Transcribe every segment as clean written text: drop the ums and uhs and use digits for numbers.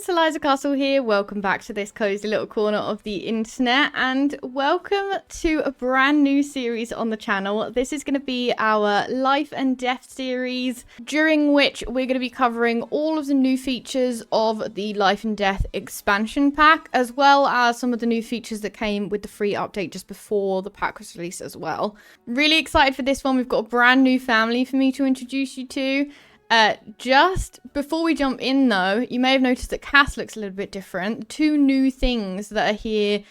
Eliza Castle here. Welcome back to this cozy little corner of the internet, and welcome to a brand new series on the channel. This is going to be our Life and Death series, during which we're going to be covering all of the new features of the Life and Death expansion pack, as well as some of the new features that came with the free update just before the pack was released as well. Really excited for this one. We've got a brand new family for me to introduce you to. Just before we jump in though, you may have noticed that Cass looks a little bit different. The two new things that are here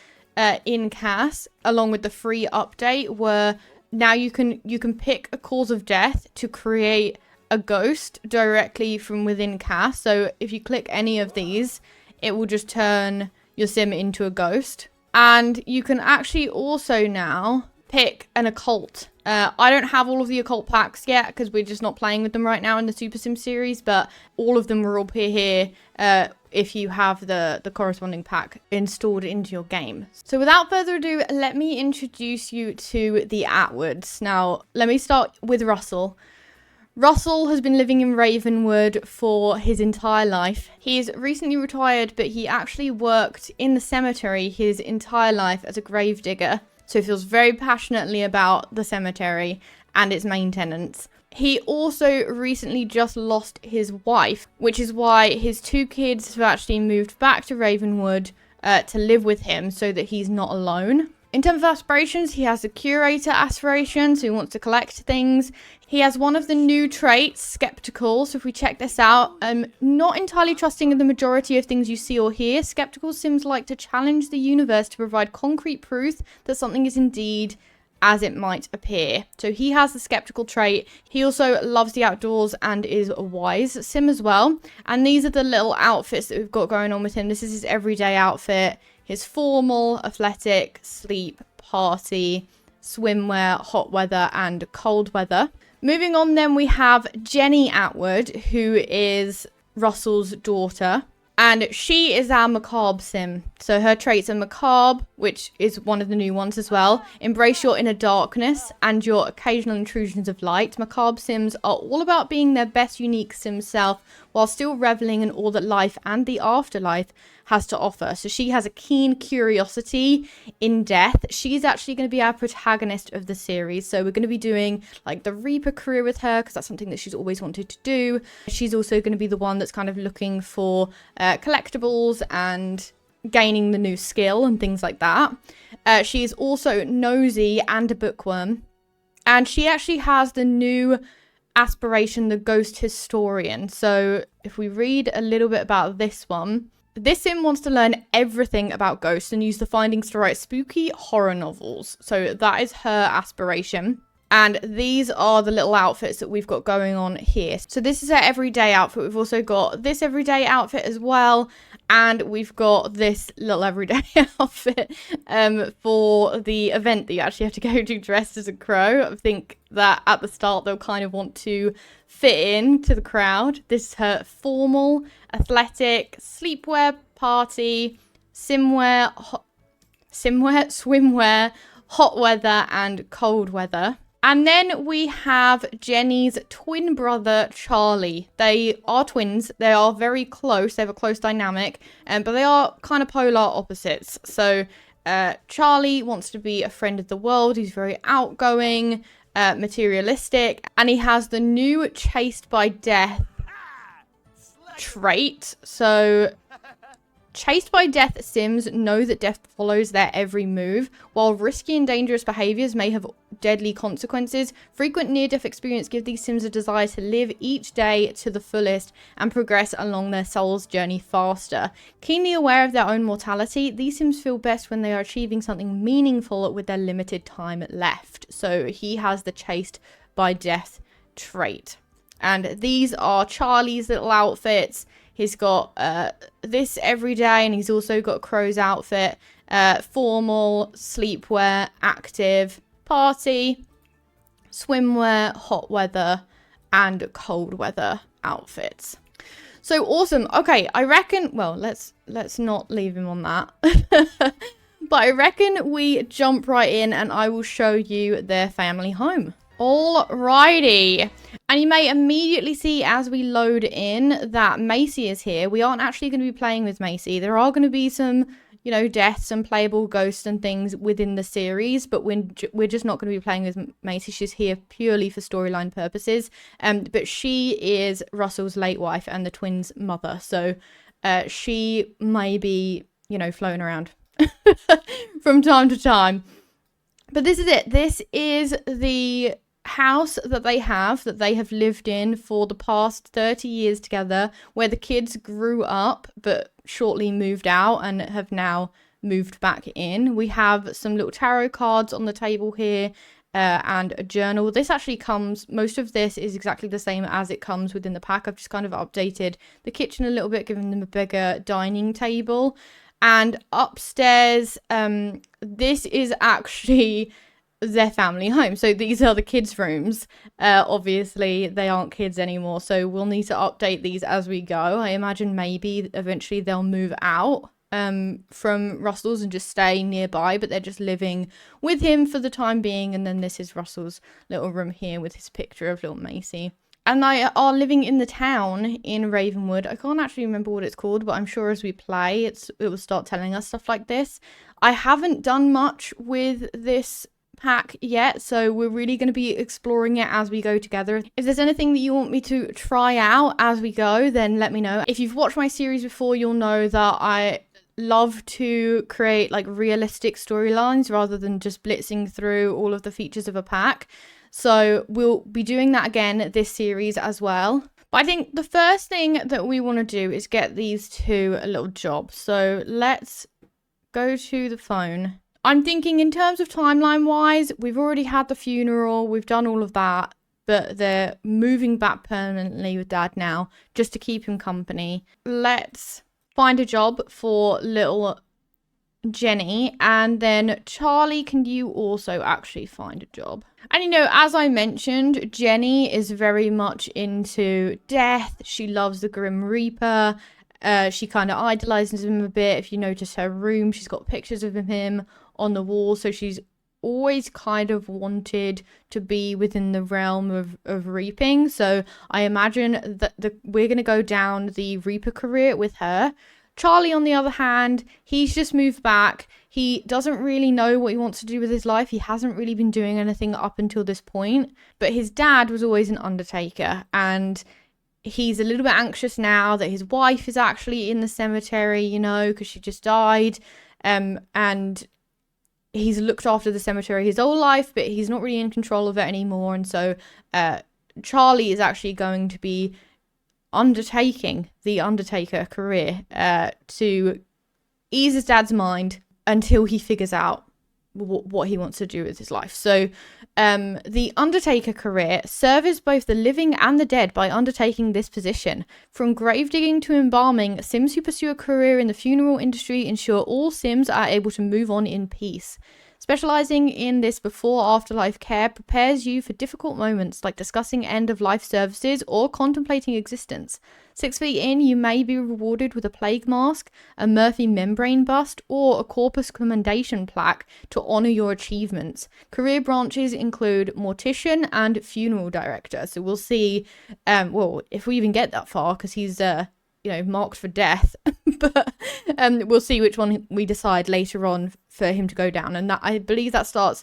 in Cass, along with the free update, were now you can pick a cause of death to create a ghost directly from within Cass. So if you click any of these, it will just turn your sim into a ghost. And you can actually also now pick an occult. I don't have all of the occult packs yet because we're just not playing with them right now in the Super Sim series, but all of them will appear here if you have the corresponding pack installed into your game. So without further ado, let me introduce you to the Attwoods. Now, let me start with Russell. Russell has been living in Ravenwood for his entire life. He's recently retired, but he actually worked in the cemetery his entire life as a gravedigger. So he feels very passionately about the cemetery and its maintenance. He also recently just lost his wife, which is why his two kids have actually moved back to Ravenwood to live with him so that he's not alone. In terms of aspirations, he has the curator aspiration, so he wants to collect things. He has one of the new traits, skeptical. So if we check this out, not entirely trusting in the majority of things you see or hear. Skeptical Sims like to challenge the universe to provide concrete proof that something is indeed as it might appear. So he has the skeptical trait. He also loves the outdoors and is a wise sim as well. And these are the little outfits that we've got going on with him. This is his everyday outfit. His formal, athletic, sleep, party, swimwear, hot weather, and cold weather. Moving on then, we have Jenny Attwood, who is Russell's daughter. And she is our macabre sim. So her traits are macabre, which is one of the new ones as well. Embrace your inner darkness and your occasional intrusions of light. Macabre sims are all about being their best unique sim self while still reveling in all that life and the afterlife has to offer. So she has a keen curiosity in death. She's actually going to be our protagonist of the series. So we're going to be doing like the Reaper career with her because that's something that she's always wanted to do. She's also going to be the one that's kind of looking for collectibles and gaining the new skill and things like that. She's also nosy and a bookworm. And she actually has the new aspiration, the ghost historian. So if we read a little bit about this one, this sim wants to learn everything about ghosts and use the findings to write spooky horror novels. So that is her aspiration. And these are the little outfits that we've got going on here. So this is her everyday outfit. We've also got this everyday outfit as well. And we've got this little everyday outfit for the event that you actually have to go to dressed as a crow. I think that at the start they'll kind of want to fit in to the crowd. This is her formal, athletic, sleepwear, party, swimwear, hot weather, and cold weather. And then we have Jenny's twin brother, Charlie. They are twins. They are very close. They have a close dynamic, but they are kind of polar opposites. So Charlie wants to be a friend of the world. He's very outgoing, materialistic, and he has the new chased by death trait. So chased by death sims know that death follows their every move. While risky and dangerous behaviors may have deadly consequences, frequent near-death experience give these sims a desire to live each day to the fullest and progress along their soul's journey faster. Keenly aware of their own mortality, these sims feel best when they are achieving something meaningful with their limited time left. So he has the chased by death trait. And these are Charlie's little outfits. He's got this every day, and he's also got Crow's outfit, formal, sleepwear, active, party, swimwear, hot weather, and cold weather outfits. So awesome. Okay, I reckon, well, let's not leave him on that. But I reckon we jump right in and I will show you their family home. Alrighty. And you may immediately see as we load in that Macy is here. We aren't actually going to be playing with Macy. There are going to be some, you know, deaths and playable ghosts and things within the series, but we're just not going to be playing with Macy. She's here purely for storyline purposes. But she is Russell's late wife and the twins' mother. So she may be, you know, floating around from time to time. But this is it. This is the house that they have lived in for the past 30 years together, where the kids grew up but shortly moved out and have now moved back in. We have some little tarot cards on the table here and a journal. This actually comes, most of this is exactly the same as it comes within the pack. I've just kind of updated the kitchen a little bit, giving them a bigger dining table. And upstairs, this is actually their family home. So these are the kids' rooms. Obviously, they aren't kids anymore, so we'll need to update these as we go. I imagine maybe eventually they'll move out from Russell's and just stay nearby, but they're just living with him for the time being. And then this is Russell's little room here with his picture of little Macy. And they are living in the town in Ravenwood. I can't actually remember what it's called, but I'm sure as we play, it will start telling us stuff like this. I haven't done much with this pack yet, so we're really going to be exploring it as we go together. If there's anything that you want me to try out as we go, then let me know. If you've watched my series before, you'll know that I love to create like realistic storylines rather than just blitzing through all of the features of a pack. So we'll be doing that again this series as well. But I think the first thing that we want to do is get these two a little job. So let's go to the phone. I'm thinking in terms of timeline wise, we've already had the funeral, we've done all of that, but they're moving back permanently with Dad now just to keep him company. Let's find a job for little Jenny, and then Charlie, can you also actually find a job? And you know, as I mentioned, Jenny is very much into death. She loves the Grim Reaper. She kind of idolizes him a bit. If you notice her room, she's got pictures of him on the wall, so she's always kind of wanted to be within the realm of reaping. So I imagine that we're going to go down the Reaper career with her. Charlie, on the other hand, he's just moved back. He doesn't really know what he wants to do with his life. He hasn't really been doing anything up until this point, but his dad was always an undertaker, and he's a little bit anxious now that his wife is actually in the cemetery, you know, because she just died. And he's looked after the cemetery his whole life, but he's not really in control of it anymore. And so Charlie is actually going to be undertaking the Undertaker career to ease his dad's mind until he figures out what he wants to do with his life. So the Undertaker career serves both the living and the dead by undertaking this position. From grave digging to embalming, Sims who pursue a career in the funeral industry ensure all Sims are able to move on in peace. Specializing in this before-afterlife care prepares you for difficult moments like discussing end-of-life services or contemplating existence. 6 feet in, you may be rewarded with a plague mask, a Murphy membrane bust, or a corpus commendation plaque to honor your achievements. Career branches include mortician and funeral director. So we'll see, well, if we even get that far, because he's marked for death, but we'll see which one we decide later on for him to go down. And that, I believe that starts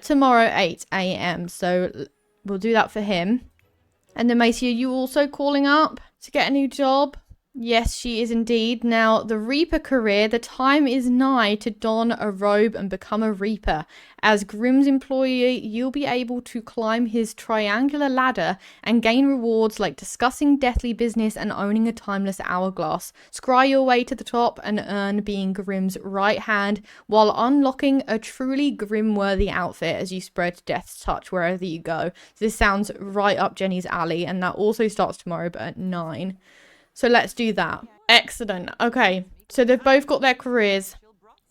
tomorrow 8 a.m. So we'll do that for him. And then Macy, are you also calling up to get a new job? Yes, she is indeed. Now, the Reaper career, the time is nigh to don a robe and become a Reaper. As Grimm's employee, you'll be able to climb his triangular ladder and gain rewards like discussing deathly business and owning a timeless hourglass. Scry your way to the top and earn being Grimm's right hand while unlocking a truly Grim-worthy outfit as you spread death's touch wherever you go. So this sounds right up Jenny's alley, and that also starts tomorrow, but at 9. So let's do that. Excellent. Okay, so they've both got their careers,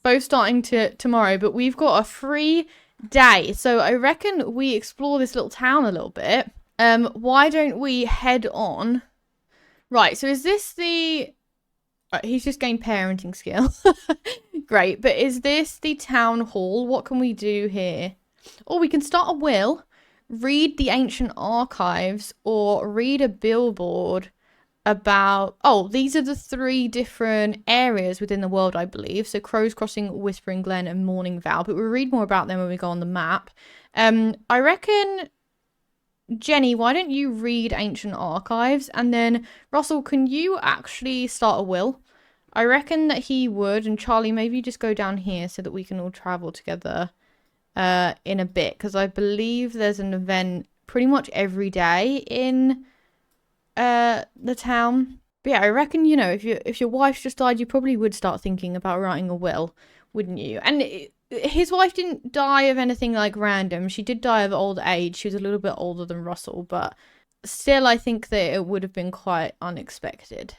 both starting tomorrow, but we've got a free day. So I reckon we explore this little town a little bit. Why don't we head on? Right, so is this the... he's just gained parenting skill. Great, but is this the town hall? What can we do here? Oh, we can start a will. read the ancient archives or read a billboard about, oh, these are the 3 different areas within the world, I believe. So Crow's Crossing, Whispering Glen, and Morning Vale. But we'll read more about them when we go on the map. I reckon, Jenny, why don't you read ancient archives? And then, Russell, can you actually start a will? I reckon that he would. And Charlie, maybe just go down here so that we can all travel together in a bit. Because I believe there's an event pretty much every day in the town. But yeah, I reckon, you know, if your wife just died, you probably would start thinking about writing a will, wouldn't you? And his wife didn't die of anything like random. She did die of old age. She was a little bit older than Russell, but still I think that it would have been quite unexpected.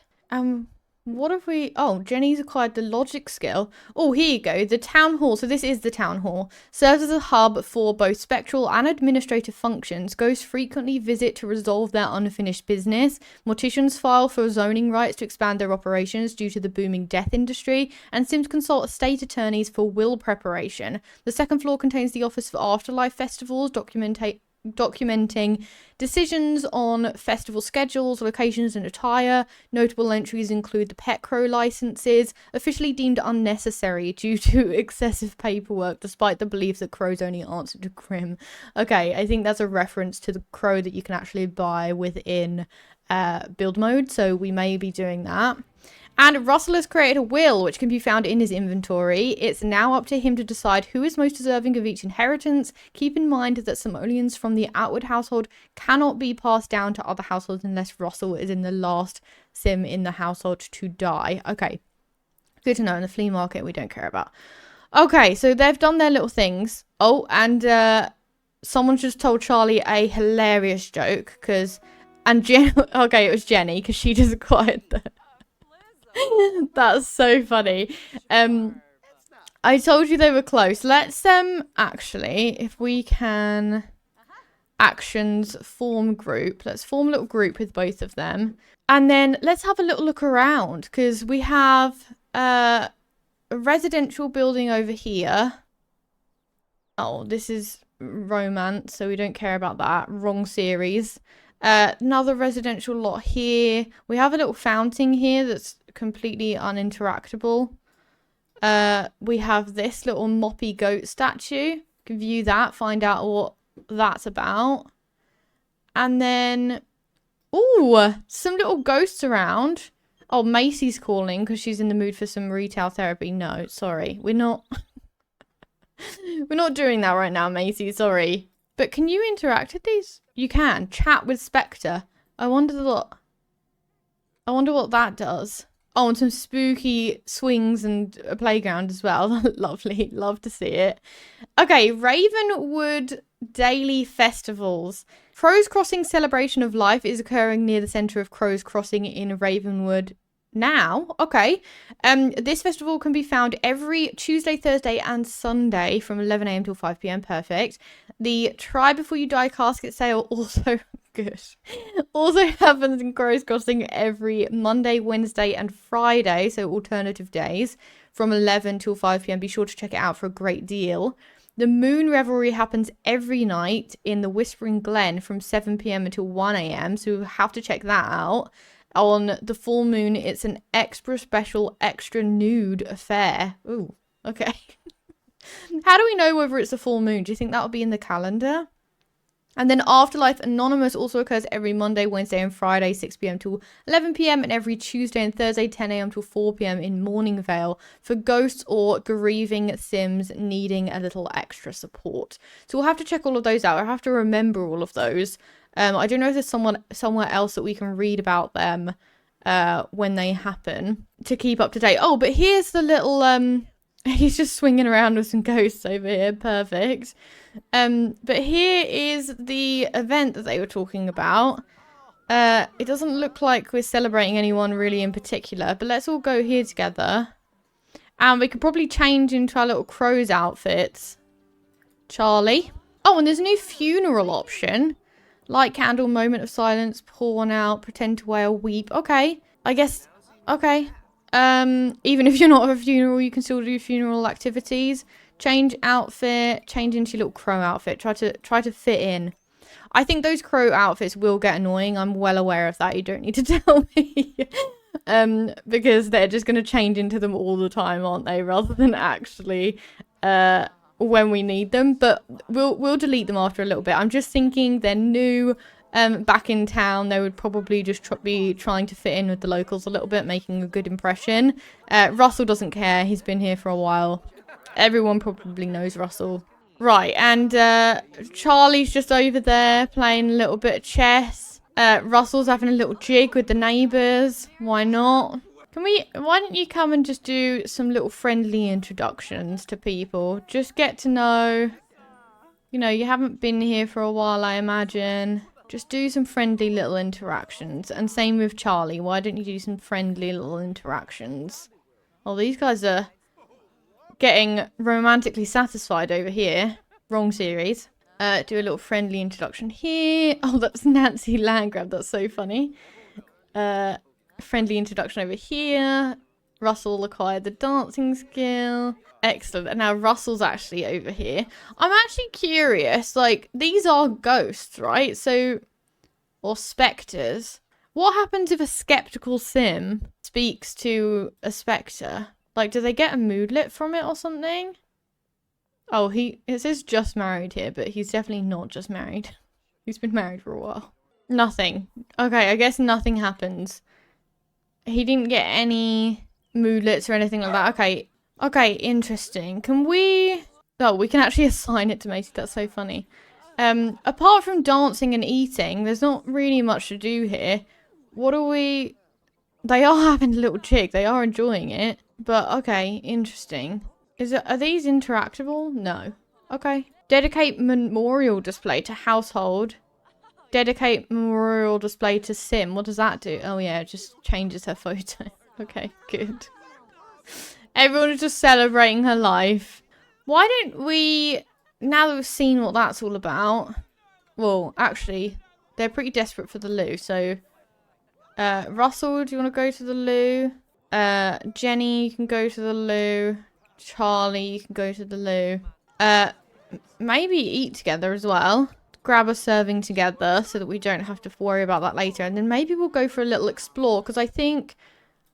What have we... Oh, Jenny's acquired the logic skill. Oh, here you go. The town hall. So this is the town hall. Serves as a hub for both spectral and administrative functions. Ghosts frequently visit to resolve their unfinished business. Morticians file for zoning rights to expand their operations due to the booming death industry. And Sims consult estate attorneys for will preparation. The second floor contains the Office for Afterlife festivals, documenting decisions on festival schedules, locations, and attire. Notable entries include the pet crow licenses, officially deemed unnecessary due to excessive paperwork, despite the belief that crows only answer to Grim. Okay, I think that's a reference to the crow that you can actually buy within build mode, so we may be doing that. And Russell has created a will, which can be found in his inventory. It's now up to him to decide who is most deserving of each inheritance. Keep in mind that simoleons from the Attwood household cannot be passed down to other households unless Russell is in the last sim in the household to die. Okay, good to know. In the flea market, we don't care about. Okay, so they've done their little things. Oh, and someone's just told Charlie a hilarious joke because... And okay, it was Jenny because she just acquired the... That's so funny. I told you they were close. Let's actually, if we can, actions form group. Let's form a little group with both of them, and then let's have a little look around because we have a residential building over here. Oh, this is romance, so we don't care about that. Wrong series. Another residential lot here. We have a little fountain here that's completely uninteractable. We have this little moppy goat statue. You can view that, find out what that's about. And then, ooh, some little ghosts around. Oh, Macy's calling because she's in the mood for some retail therapy. No, sorry, we're not. We're not doing that right now, Macy. Sorry. But can you interact with these? You can. Chat with Spectre. I wonder what that does. Oh, and some spooky swings and a playground as well. Lovely. Love to see it. Okay, Ravenwood Daily Festivals. Crow's Crossing Celebration of Life is occurring near the centre of Crow's Crossing in Ravenwood now. Okay. This festival can be found every Tuesday, Thursday, and Sunday from 11 AM till 5 PM. Perfect. The Try Before You Die casket sale also good. Also happens in Crow's Crossing every Monday, Wednesday, and Friday, so alternative days from 11 till 5 PM. Be sure to check it out for a great deal. The Moon Revelry happens every night in the Whispering Glen from 7 PM until 1 AM, so you'll have to check that out. On the full moon, it's an extra special, extra nude affair. Ooh, okay. How do we know whether it's a full moon? Do you think that'll be in the calendar? And then Afterlife Anonymous also occurs every Monday, Wednesday, and Friday, 6 PM to 11 PM, and every Tuesday and Thursday, 10 AM to 4 PM in Morning Vale for ghosts or grieving Sims needing a little extra support. So we'll have to check all of those out. I have to remember all of those. I don't know if there's somewhere else that we can read about them when they happen to keep up to date. Oh, but here's the little he's just swinging around with some ghosts over here. Perfect. But here is the event that they were talking about. It doesn't look like we're celebrating anyone really in particular, but let's all go here together. And we could probably change into our little crow's outfits. Charlie. Oh, and there's a new funeral option. Light candle, moment of silence, pour one out, pretend to wail, weep. Okay, I guess, okay. Even if you're not at a funeral, you can still do funeral activities. Change outfit, change into your little crow outfit. Try to fit in. I think those crow outfits will get annoying. I'm well aware of that. You don't need to tell me. Because they're just going to change into them all the time, aren't they? Rather than actually when we need them. But we'll delete them after a little bit. I'm just thinking they're new. Back in town, they would probably just be trying to fit in with the locals a little bit, making a good impression. Russell doesn't care. He's been here for a while. Everyone probably knows Russell. Right, and Charlie's just over there playing a little bit of chess. Russell's having a little jig with the neighbours. Why not? Why don't you come and just do some little friendly introductions to people? Just get to know, you haven't been here for a while, I imagine. Just do some friendly little interactions. And same with Charlie. Why don't you do some friendly little interactions? Oh, these guys are getting romantically satisfied over here. Wrong series. Do a little friendly introduction here. Oh, that's Nancy Landgrab. That's so funny. Friendly introduction over here. Russell acquired the dancing skill. Excellent. And now Russell's actually over here. I'm actually curious. Like, these are ghosts, right? So, or spectres. What happens if a skeptical sim speaks to a spectre? Like, do they get a moodlet from it or something? Oh, it says just married here, but he's definitely not just married. He's been married for a while. Nothing. Okay, I guess nothing happens. He didn't get any moodlets or anything like that. Okay. Okay, interesting. Can we... Oh, we can actually assign it to Macy. That's so funny. Apart from dancing and eating, there's not really much to do here. What are we... They are having a little jig. They are enjoying it. But, okay, interesting. Are these interactable? No. Okay. Dedicate memorial display to household. Dedicate memorial display to sim. What does that do? Oh, yeah, it just changes her photo. Okay, good. Everyone is just celebrating her life. Why don't we, now that we've seen what that's all about, well, actually, they're pretty desperate for the loo, so, Russell, do you want to go to the loo? Jenny, you can go to the loo. Charlie, you can go to the loo. Maybe eat together as well. Grab a serving together so that we don't have to worry about that later. And then maybe we'll go for a little explore, because I think...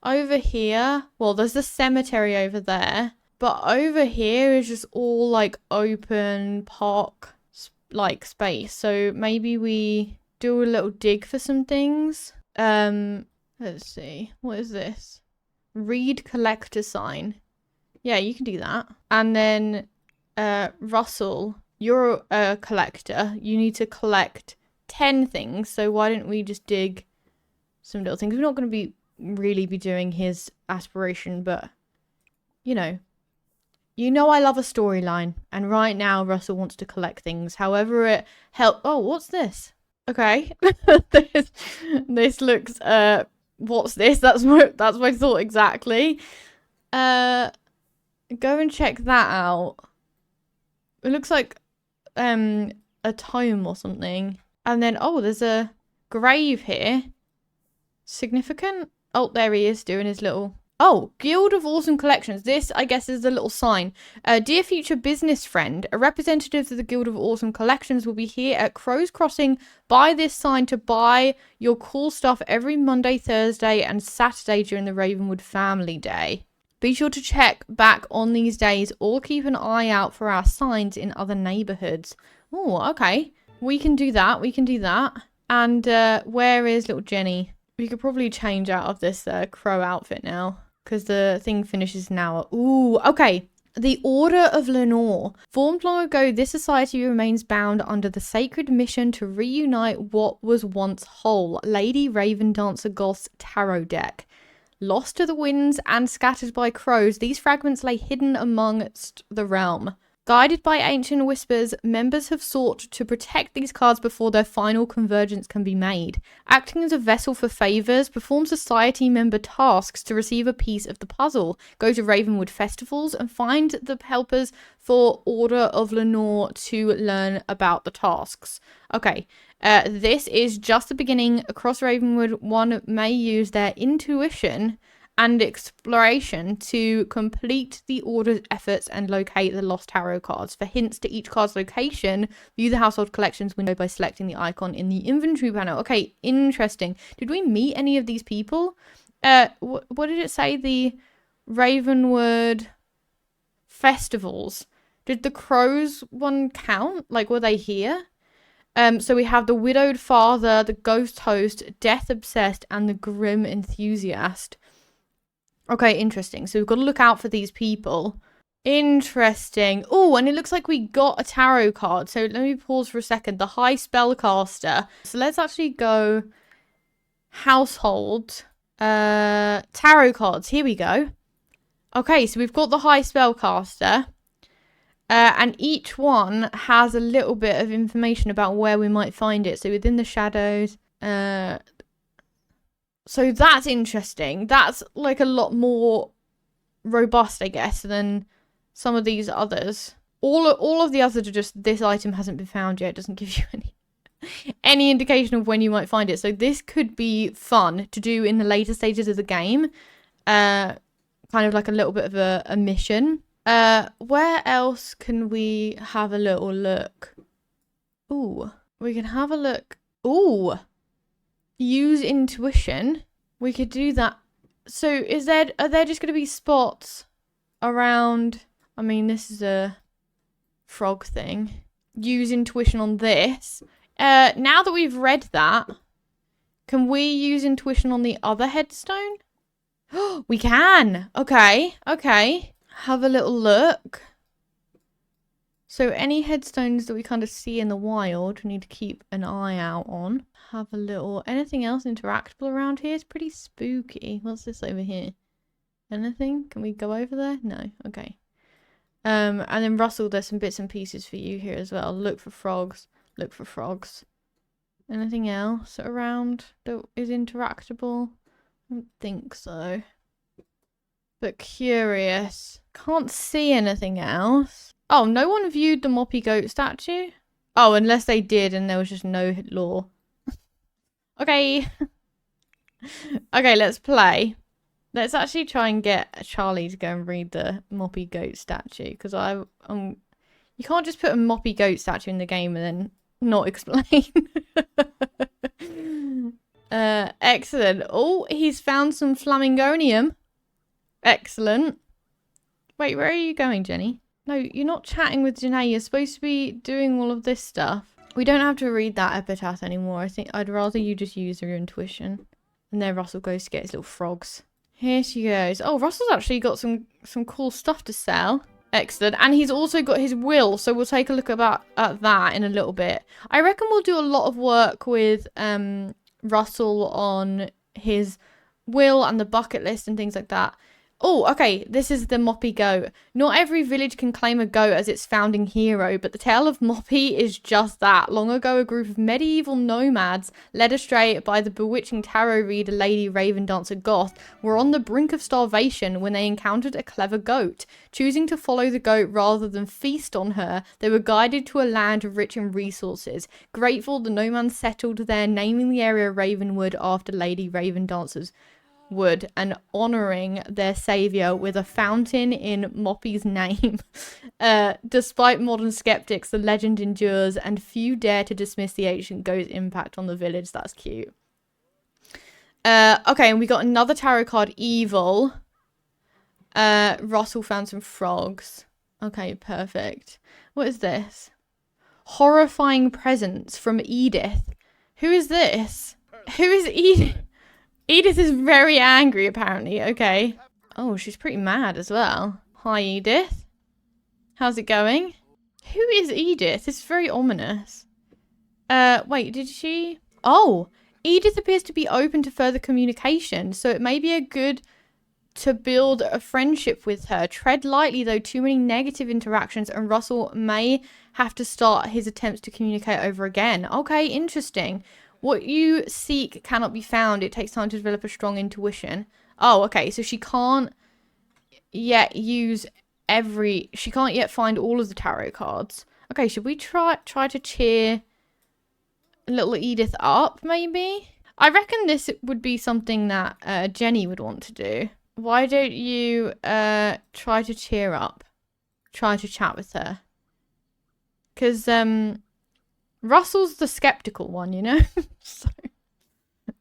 Over here, well, there's the cemetery over there, but over here is just all like open park like space. So maybe we do a little dig for some things. Let's see, what is this? Read collector sign. Yeah, you can do that. And then Russell, you're a collector. You need to collect 10 things. So why don't we just dig some little things? We're not going to really be doing his aspiration, but you know I love a storyline, and right now Russell wants to collect things however it help. Oh, what's this? Okay. this looks what's this? That's my thought exactly. Go and check that out. It looks like a tome or something. And then there's a grave here. Significant? Oh, there he is doing his little... Oh, Guild of Awesome Collections. This, I guess, is the little sign. Dear future business friend, a representative of the Guild of Awesome Collections will be here at Crow's Crossing by this sign to buy your cool stuff every Monday, Thursday, and Saturday during the Ravenwood Family Day. Be sure to check back on these days or keep an eye out for our signs in other neighborhoods. Oh, okay. We can do that. We can do that. And where is little Jenny? We could probably change out of this crow outfit now, because the thing finishes in an hour. Ooh, okay. The Order of Lenore. Formed long ago, this society remains bound under the sacred mission to reunite what was once whole. Lady Raven Dancer Goth's tarot deck. Lost to the winds and scattered by crows, these fragments lay hidden amongst the realm. Guided by ancient whispers, members have sought to protect these cards before their final convergence can be made. Acting as a vessel for favours, perform society member tasks to receive a piece of the puzzle. Go to Ravenwood festivals and find the helpers for Order of Lenore to learn about the tasks. Okay, this is just the beginning. Across Ravenwood, one may use their intuition and exploration to complete the order's efforts and locate the lost tarot cards. For hints to each card's location, view the household collections window by selecting the icon in the inventory panel. Okay, interesting. Did we meet any of these people? What did it say? The Ravenwood festivals. Did the crows one count? Like, were they here? So we have the widowed father, the ghost host, death obsessed, and the grim enthusiast. Okay, interesting. So we've got to look out for these people. Interesting. Oh, and it looks like we got a tarot card. So let me pause for a second. The high spellcaster. So let's actually go household. Tarot cards. Here we go. Okay, so we've got the high spellcaster. And each one has a little bit of information about where we might find it. So within the shadows. So that's interesting. That's like a lot more robust, I guess, than some of these others. All of the others are just, this item hasn't been found yet. It doesn't give you any indication of when you might find it. So this could be fun to do in the later stages of the game. Kind of like a little bit of a mission. Where else can we have a little look? Ooh, we can have a look. Ooh, use intuition. We could do that. So are there just going to be spots around? I mean, this is a frog thing. Use intuition on this. Now that we've read that, can we use intuition on the other headstone? We can. Okay. Have a little look. So any headstones that we kind of see in the wild, we need to keep an eye out on. Have a little... Anything else interactable around here? It's pretty spooky. What's this over here? Anything? Can we go over there? No. Okay. And then Russell, there's some bits and pieces for you here as well. Look for frogs. Look for frogs. Anything else around that is interactable? I don't think so. But curious. Can't see anything else. Oh, no one viewed the Moppy Goat statue? Oh, unless they did and there was just no law. Okay. Okay, let's play. Let's actually try and get Charlie to go and read the Moppy Goat statue. Because you can't just put a Moppy Goat statue in the game and then not explain. Excellent. Oh, he's found some flamingonium. Excellent. Wait, where are you going, Jenny? No, you're not chatting with Janae. You're supposed to be doing all of this stuff. We don't have to read that epitaph anymore. I think I'd rather you just use your intuition. And there Russell goes to get his little frogs. Here she goes. Oh, Russell's actually got some cool stuff to sell. Excellent. And he's also got his will. So we'll take a look at that in a little bit. I reckon we'll do a lot of work with Russell on his will and the bucket list and things like that. Oh, okay, this is the Moppy Goat. Not every village can claim a goat as its founding hero, but the tale of Moppy is just that. Long ago, a group of medieval nomads, led astray by the bewitching tarot reader Lady Raven Dancer Goth, were on the brink of starvation when they encountered a clever goat. Choosing to follow the goat rather than feast on her, they were guided to a land rich in resources. Grateful, the nomads settled there, naming the area Ravenwood after Lady Raven Dancer's Wood and honouring their saviour with a fountain in Moppy's name. Despite modern skeptics, the legend endures and few dare to dismiss the ancient goat's impact on the village. That's cute. Okay, and we got another tarot card, Evil. Russell found some frogs. Okay, perfect. What is this? Horrifying presence from Edith. Who is this? Who is Edith? Edith is very angry, apparently. Okay. Oh, she's pretty mad as well. Hi, Edith. How's it going? Who is Edith? It's very ominous. Wait, did she... Oh, Edith appears to be open to further communication, so it may be a good to build a friendship with her. Tread lightly, though. Too many negative interactions, and Russell may have to start his attempts to communicate over again. Okay, interesting. What you seek cannot be found. It takes time to develop a strong intuition. Oh, okay. So she can't yet use she can't yet find all of the tarot cards. Okay, should we try to cheer little Edith up, maybe? I reckon this would be something that Jenny would want to do. why don't you try to cheer up? Try to chat with her. Because Russell's the skeptical one, you know? So,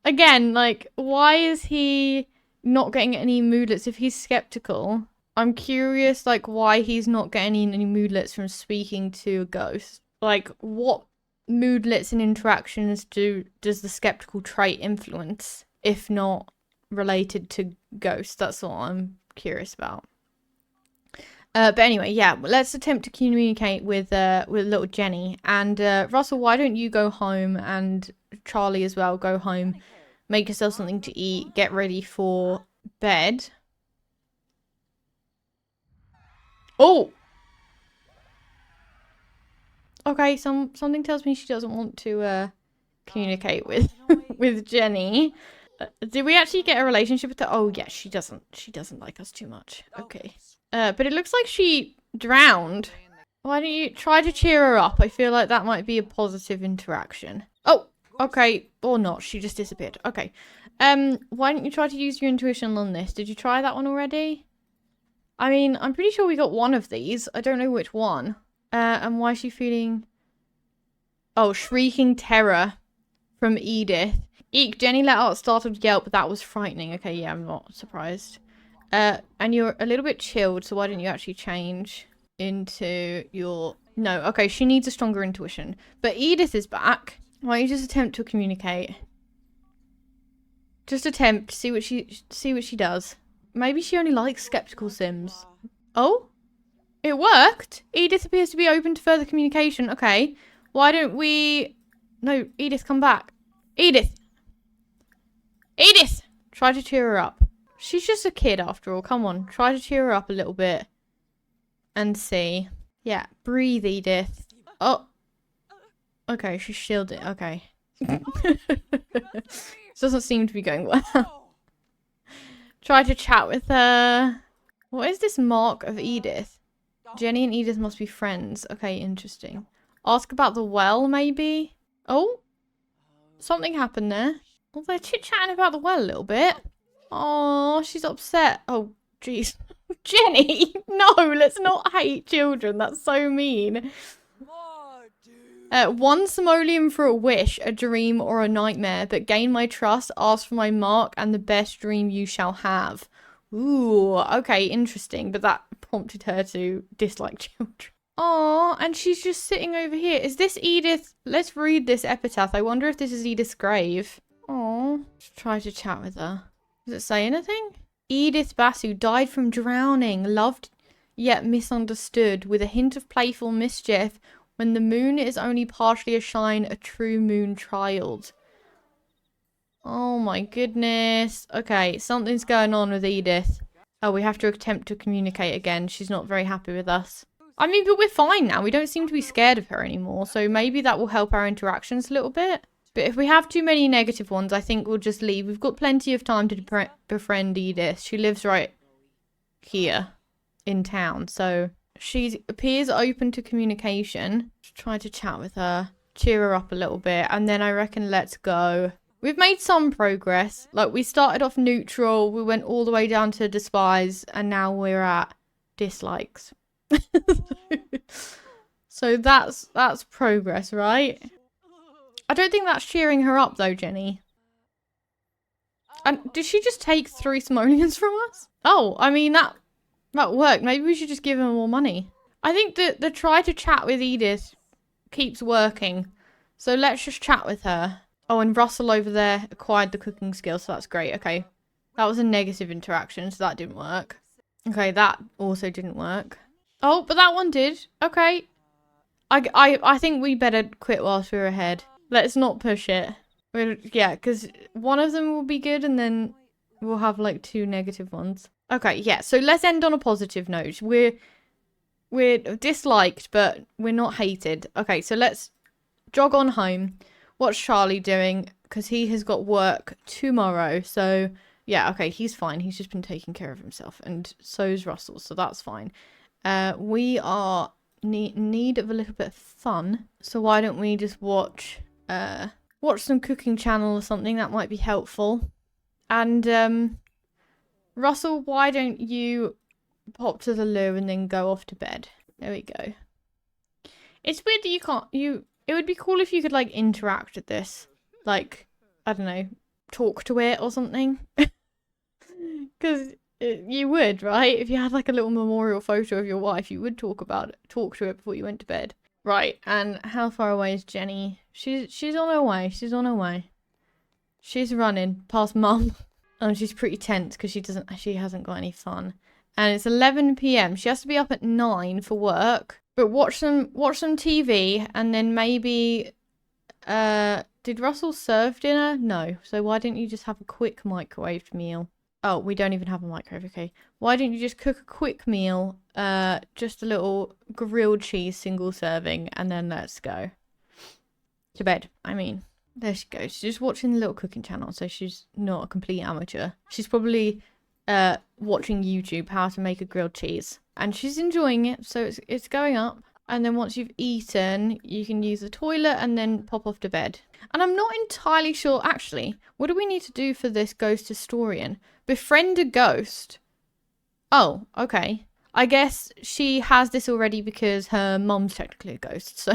again, like, why is he not getting any moodlets if he's skeptical? I'm curious, like, why he's not getting any moodlets from speaking to a ghost. Like, what moodlets and interactions does the skeptical trait influence, if not related to ghosts? That's what I'm curious about. But anyway, yeah, let's attempt to communicate with little Jenny. And Russell, why don't you go home, and Charlie as well, go home, make yourself something to eat, get ready for bed. Oh! Okay, something tells me she doesn't want to communicate with with Jenny. Did we actually get a relationship with her? Oh, yeah, she doesn't like us too much. Okay. But it looks like she drowned. Why don't you try to cheer her up? I feel like that might be a positive interaction. Oh, okay. Or not. She just disappeared. Okay. Why don't you try to use your intuition on this? Did you try that one already? I mean, I'm pretty sure we got one of these. I don't know which one. And why is she feeling... Oh, shrieking terror from Edith. Eek, Jenny let out a startled yelp, but that was frightening. Okay, yeah, I'm not surprised. And you're a little bit chilled, so why don't you actually change into your... No, okay, she needs a stronger intuition. But Edith is back. Why don't you just attempt to communicate? Just attempt, see what she does. Maybe she only likes skeptical Sims. Oh? It worked? Edith appears to be open to further communication. Okay. Why don't we... No, Edith, come back. Edith! Edith! Try to cheer her up. She's just a kid after all. Come on. Try to cheer her up a little bit. And see. Yeah. Breathe, Edith. Oh. Okay, she's shielded. Okay. This doesn't seem to be going well. Try to chat with her. What is this mark of Edith? Jenny and Edith must be friends. Okay, interesting. Ask about the well, maybe? Oh? Something happened there. Well, they're chit-chatting about the well a little bit. Oh, she's upset. Oh, jeez. Jenny! No, let's not hate children. That's so mean. One simoleon for a wish, a dream, or a nightmare, but gain my trust, ask for my mark, and the best dream you shall have. Ooh, okay, interesting. But that prompted her to dislike children. Oh, and she's just sitting over here. Is this Edith? Let's read this epitaph. I wonder if this is Edith's grave. Oh, try to chat with her. Does it say anything? Edith Basu died from drowning, loved yet misunderstood, with a hint of playful mischief. When the moon is only partially a shine, a true moon child. Oh my goodness. Okay, something's going on with Edith. Oh, we have to attempt to communicate again. She's not very happy with us. I mean, but we're fine now. We don't seem to be scared of her anymore. So maybe that will help our interactions a little bit. But if we have too many negative ones, I think we'll just leave. We've got plenty of time to befriend Edith. She lives right here in town. So she appears open to communication. Try to chat with her. Cheer her up a little bit. And then I reckon let's go. We've made some progress. Like, we started off neutral. We went all the way down to despise. And now we're at dislikes. So that's progress, right? I don't think that's cheering her up though, Jenny. And did she just take 3 simoleons from us? Oh, I mean, that worked. Maybe we should just give her more money. I think the try to chat with Edith keeps working. So let's just chat with her. Oh, and Russell over there acquired the cooking skill, so that's great. Okay. That was a negative interaction, so that didn't work. Okay, that also didn't work. Oh, but that one did. Okay. I think we better quit whilst we're ahead. Let's not push it. Yeah, because one of them will be good and then we'll have like 2 negative ones. Okay, yeah, so let's end on a positive note. We're disliked, but we're not hated. Okay, so let's jog on home. What's Charlie doing? Because he has got work tomorrow. So, yeah, okay, he's fine. He's just been taking care of himself. And so's Russell, so that's fine. We are need of a little bit of fun. So why don't we just watch some cooking channel or something? That might be helpful. And Russell, why don't you pop to the loo and then go off to bed? There we go. It's weird that you can't, it would be cool if you could, like, interact with this. Like, I don't know, talk to it or something. Because you would, right? If you had, like, a little memorial photo of your wife, you would talk to it before you went to bed. Right, and how far away is Jenny? She's on her way. She's on her way. She's running past Mum. And she's pretty tense because she hasn't got any fun. And it's 11 p.m. She has to be up at 9 for work. But watch some TV and then maybe did Russell serve dinner? No. So why didn't you just have a quick microwaved meal? Oh, we don't even have a microwave, okay. Why don't you just cook a quick meal, just a little grilled cheese single serving, and then let's go. To bed, I mean. There she goes. She's just watching the little cooking channel, so she's not a complete amateur. She's probably watching YouTube, how to make a grilled cheese. And she's enjoying it, so it's going up. And then once you've eaten, you can use the toilet and then pop off to bed. And I'm not entirely sure, actually, what do we need to do for this ghost historian? Befriend a ghost. Oh, okay. I guess she has this already because her mum's technically a ghost, so...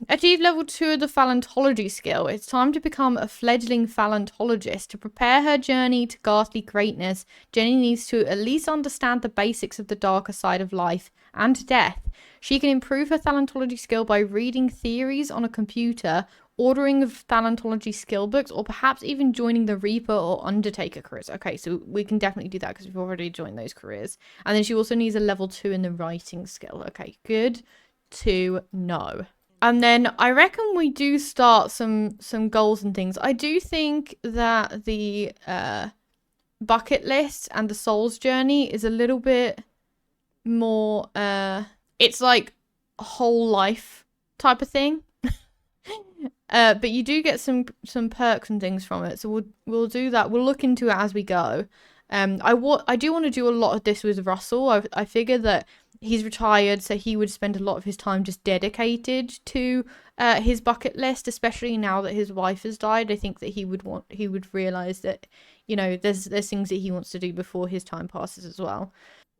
Achieve level 2 of the phalantology skill. It's time to become a fledgling phalantologist. To prepare her journey to ghastly greatness, Jenny needs to at least understand the basics of the darker side of life and death. She can improve her phalantology skill by reading theories on a computer, ordering phalantology skill books, or perhaps even joining the Reaper or Undertaker careers. Okay, so we can definitely do that because we've already joined those careers. And then she also needs a level 2 in the writing skill. Okay, good to know. And then I reckon we do start some goals and things. I do think that the bucket list and the Souls journey is a little bit more, it's like a whole life type of thing. But you do get some perks and things from it. So we'll do that. We'll look into it as we go. I do want to do a lot of this with Russell. I figure that he's retired, so he would spend a lot of his time just dedicated to his bucket list, especially now that his wife has died. I think that he would realize that, you know, there's things that he wants to do before his time passes as well.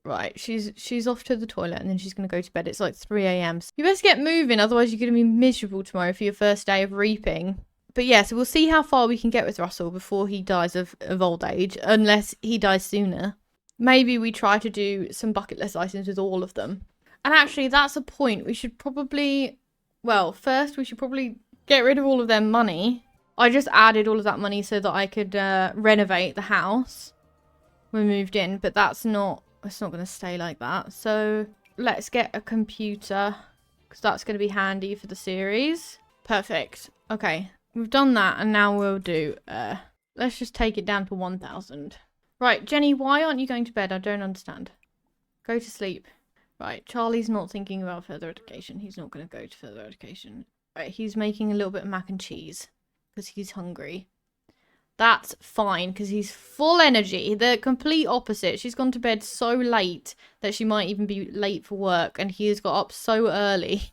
Right, she's off to the toilet and then she's going to go to bed. It's like 3 a.m. So you best get moving, otherwise you're going to be miserable tomorrow for your first day of reaping. But yeah, so we'll see how far we can get with Russell before he dies of old age, unless he dies sooner. Maybe we try to do some bucket list items with all of them. And actually, that's a point. We should probably... Well, first, we should probably get rid of all of their money. I just added all of that money so that I could renovate the house when we moved in. But that's not... It's not going to stay like that. So, let's get a computer. Because that's going to be handy for the series. Perfect. Okay. We've done that. And now we'll do... let's just take it down to 1,000. Right, Jenny, why aren't you going to bed? I don't understand. Go to sleep. Right, Charlie's not thinking about further education. He's not going to go to further education. Right, he's making a little bit of mac and cheese because he's hungry. That's fine because he's full energy. The complete opposite. She's gone to bed so late that she might even be late for work, and he has got up so early.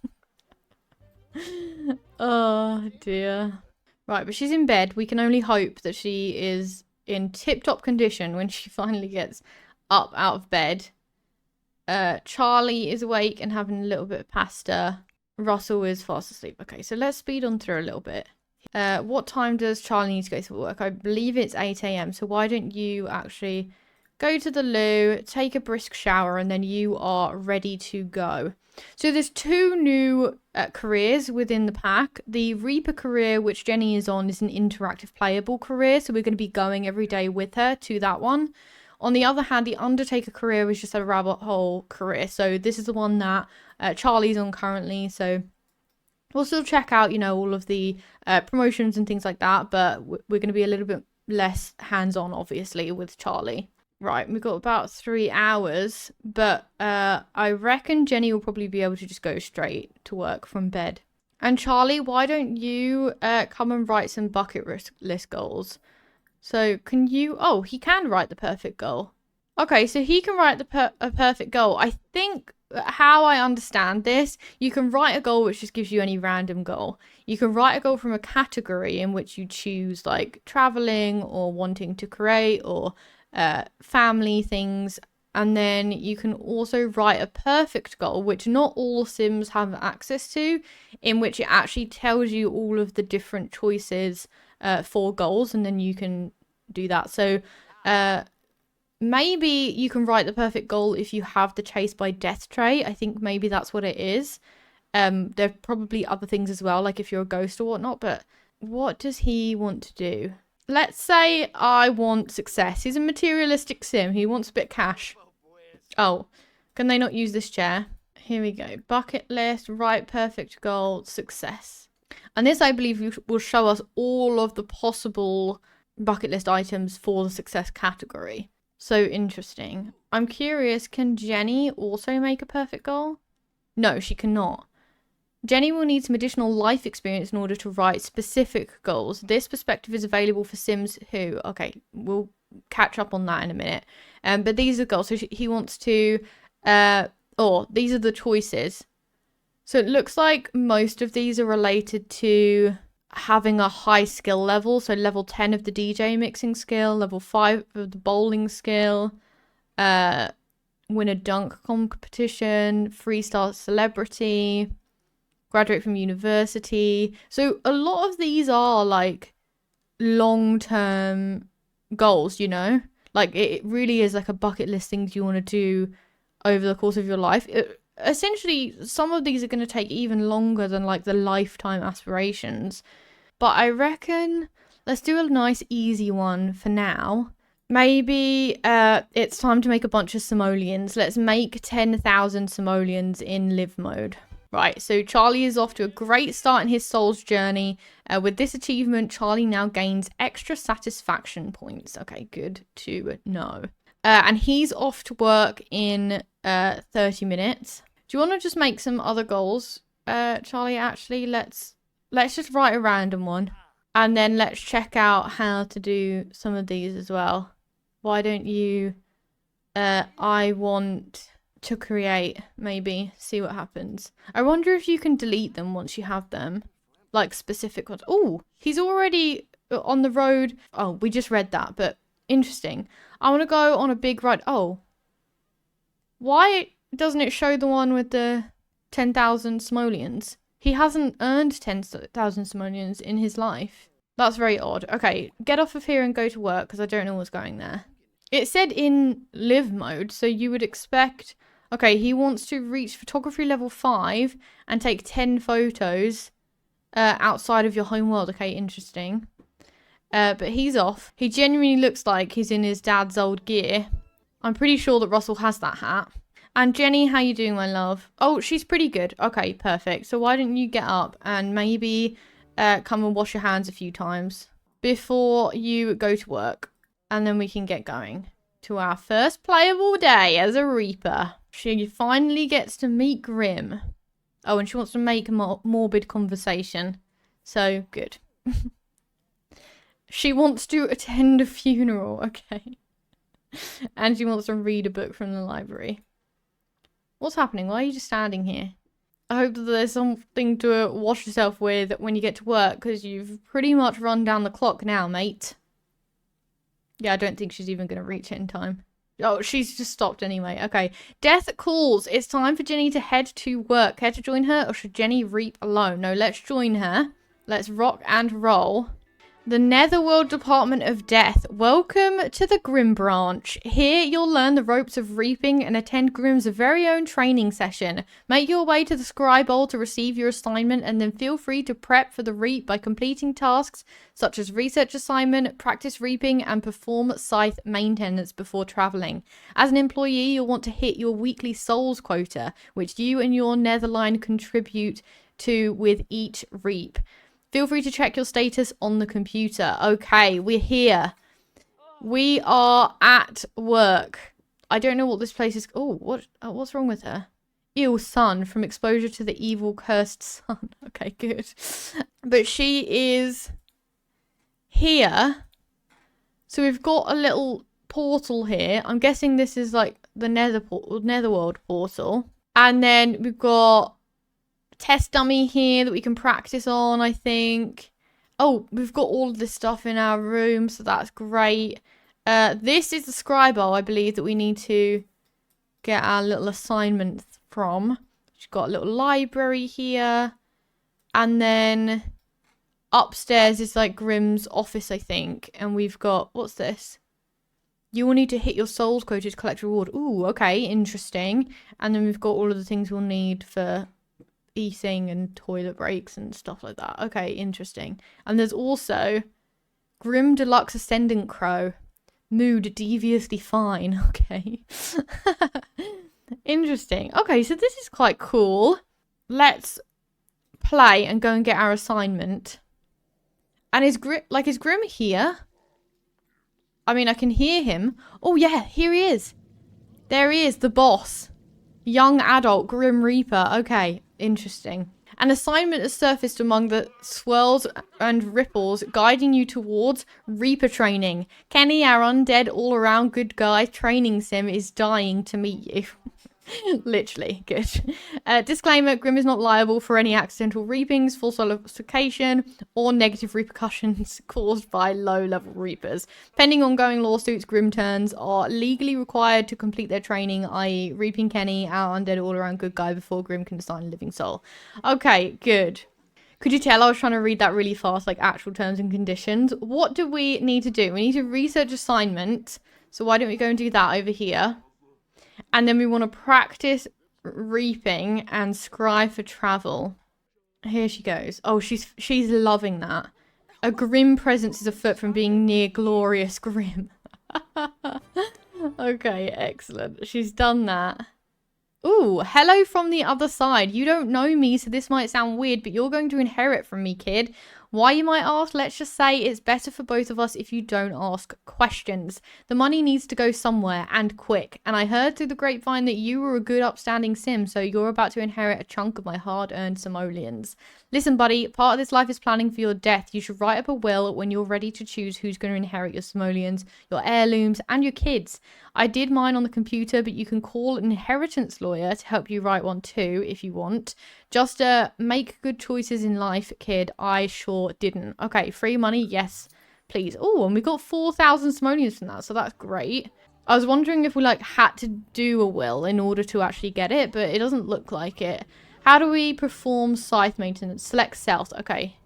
Oh, dear. Right, but she's in bed. We can only hope that she is in tip-top condition when she finally gets up out of bed. Charlie is awake and having a little bit of pasta. Russell is fast asleep. Okay, so let's speed on through a little bit. What time does Charlie need to go to work? I believe it's 8 a.m. So why don't you actually go to the loo, take a brisk shower, and then you are ready to go. So there's 2 new careers within the pack. The Reaper career, which Jenny is on, is an interactive playable career. So we're going to be going every day with her to that one. On the other hand, the Undertaker career is just a rabbit hole career. So this is the one that Charlie's on currently. So we'll still check out, you know, all of the promotions and things like that. But we're going to be a little bit less hands-on, obviously, with Charlie. Right, we've got about 3 hours, but I reckon Jenny will probably be able to just go straight to work from bed. And Charlie, why don't you come and write some bucket list goals? So can you... Oh, he can write the perfect goal. Okay, so he can write a perfect goal. I think how I understand this, you can write a goal which just gives you any random goal. You can write a goal from a category in which you choose like traveling or wanting to create or family things. And then you can also write a perfect goal, which not all Sims have access to, in which it actually tells you all of the different choices for goals, and then you can do that. So maybe you can write the perfect goal if you have the chase by death trait. I think maybe that's what it is. There are probably other things as well, like if you're a ghost or whatnot, but what does he want to do? Let's say I want success. He's a materialistic sim. He wants a bit of cash. Oh, can they not use this chair? Here we go. Bucket list, write perfect goal, success. And this, I believe, will show us all of the possible bucket list items for the success category. So interesting. I'm curious, can Jenny also make a perfect goal? No, she cannot. Jenny will need some additional life experience in order to write specific goals. This perspective is available for Sims who... Okay, we'll catch up on that in a minute. But these are the goals. So he wants to... these are the choices. So it looks like most of these are related to having a high skill level. So level 10 of the DJ mixing skill, level 5 of the bowling skill, win a dunk competition, freestyle celebrity, graduate from university. So a lot of these are like long-term goals, you know? Like it really is like a bucket list thing you want to do over the course of your life. Essentially, some of these are going to take even longer than like the lifetime aspirations. But I reckon let's do a nice easy one for now. Maybe it's time to make a bunch of simoleons. Let's make 10,000 simoleons in live mode. Right, so Charlie is off to a great start in his soul's journey. With this achievement, Charlie now gains extra satisfaction points. Okay, good to know. And he's off to work in 30 minutes. Do you want to just make some other goals, Charlie? Actually, let's just write a random one. And then let's check out how to do some of these as well. Why don't you... I want... to create, maybe see what happens. I wonder if you can delete them once you have them, like specific ones. Oh, he's already on the road. Oh, we just read that, but interesting. I want to go on a big ride. Oh, why doesn't it show the one with the 10,000 simoleons? He hasn't earned 10,000 simoleons in his life. That's very odd. Okay, get off of here and go to work because I don't know what's going there. It said in live mode, so you would expect... Okay, he wants to reach photography level 5 and take 10 photos outside of your home world. Okay, interesting. But he's off. He genuinely looks like he's in his dad's old gear. I'm pretty sure that Russell has that hat. And Jenny, how you doing, my love? Oh, she's pretty good. Okay, perfect. So why don't you get up and maybe come and wash your hands a few times before you go to work. And then we can get going to our first playable day as a Reaper. She finally gets to meet Grim. Oh, and she wants to make a morbid conversation. So, good. She wants to attend a funeral. Okay. And she wants to read a book from the library. What's happening? Why are you just standing here? I hope that there's something to wash yourself with when you get to work, because you've pretty much run down the clock now, mate. Yeah, I don't think she's even going to reach it in time. Oh, she's just stopped anyway. Okay. Death calls. It's time for Jenny to head to work. Care to join her, or should Jenny reap alone? No, let's join her. Let's rock and roll. The Netherworld Department of Death. Welcome to the Grim branch. Here you'll learn the ropes of reaping and attend Grim's very own training session. Make your way to the Scry Bowl to receive your assignment, and then feel free to prep for the reap by completing tasks such as research assignment, practice reaping, and perform scythe maintenance before traveling. As an employee, you'll want to hit your weekly souls quota, which you and your Netherline contribute to with each reap. Feel free to check your status on the computer. Okay, we're here. We are at work. I don't know what this place is. Oh, what's wrong with her? Ew, sun. From exposure to the evil cursed sun. Okay, good. But she is here. So we've got a little portal here. I'm guessing this is like the Netherworld portal. And then we've got test dummy here that we can practice on, I think. Oh, we've got all of this stuff in our room, so that's great. This is the scribe, I believe, that we need to get our little assignment from. She's got a little library here. And then upstairs is like Grimm's office, I think. And we've got, what's this? You will need to hit your souls quota to collect reward. Ooh, okay, interesting. And then we've got all of the things we'll need for eating and toilet breaks and stuff like that. Okay, interesting. And there's also Grim Deluxe Ascendant Crow. Mood deviously fine. Okay. Interesting. Okay, so this is quite cool. Let's play and go and get our assignment. And is Grim here? I mean, I can hear him. Oh yeah, here he is. There he is, the boss. Young adult Grim Reaper. Okay, interesting. An assignment has surfaced among the swirls and ripples, guiding you towards Reaper training. Kenny, our undead all-around good guy training sim, is dying to meet you. Literally, good. Disclaimer, Grim is not liable for any accidental reapings, false solidification, or negative repercussions caused by low-level reapers. Pending ongoing lawsuits, Grim turns are legally required to complete their training, i.e. reaping Kenny, our undead all-around good guy, before Grim can assign a living soul. Okay, good. Could you tell I was trying to read that really fast, like actual terms and conditions? What do we need to do? We need to research assignment. So why don't we go and do that over here? And then we want to practice reaping and scribe for travel. Here she goes. Oh, she's loving that. A grim presence is afoot from being near glorious Grim. Okay, excellent. She's done that. Ooh, hello from the other side. You don't know me, so this might sound weird, but you're going to inherit from me, kid. Why, you might ask? Let's just say it's better for both of us if you don't ask questions. The money needs to go somewhere, and quick. And I heard through the grapevine that you were a good upstanding sim, so you're about to inherit a chunk of my hard-earned simoleons. Listen, buddy, part of this life is planning for your death. You should write up a will when you're ready to choose who's going to inherit your simoleons, your heirlooms, and your kids. I did mine on the computer, but you can call an inheritance lawyer to help you write one too, if you want. Just make good choices in life, kid. I sure didn't. Okay, free money, yes, please. Oh, and we got 4,000 simoleons from that, so that's great. I was wondering if we like had to do a will in order to actually get it, but it doesn't look like it. How do we perform scythe maintenance? Select cells. Okay.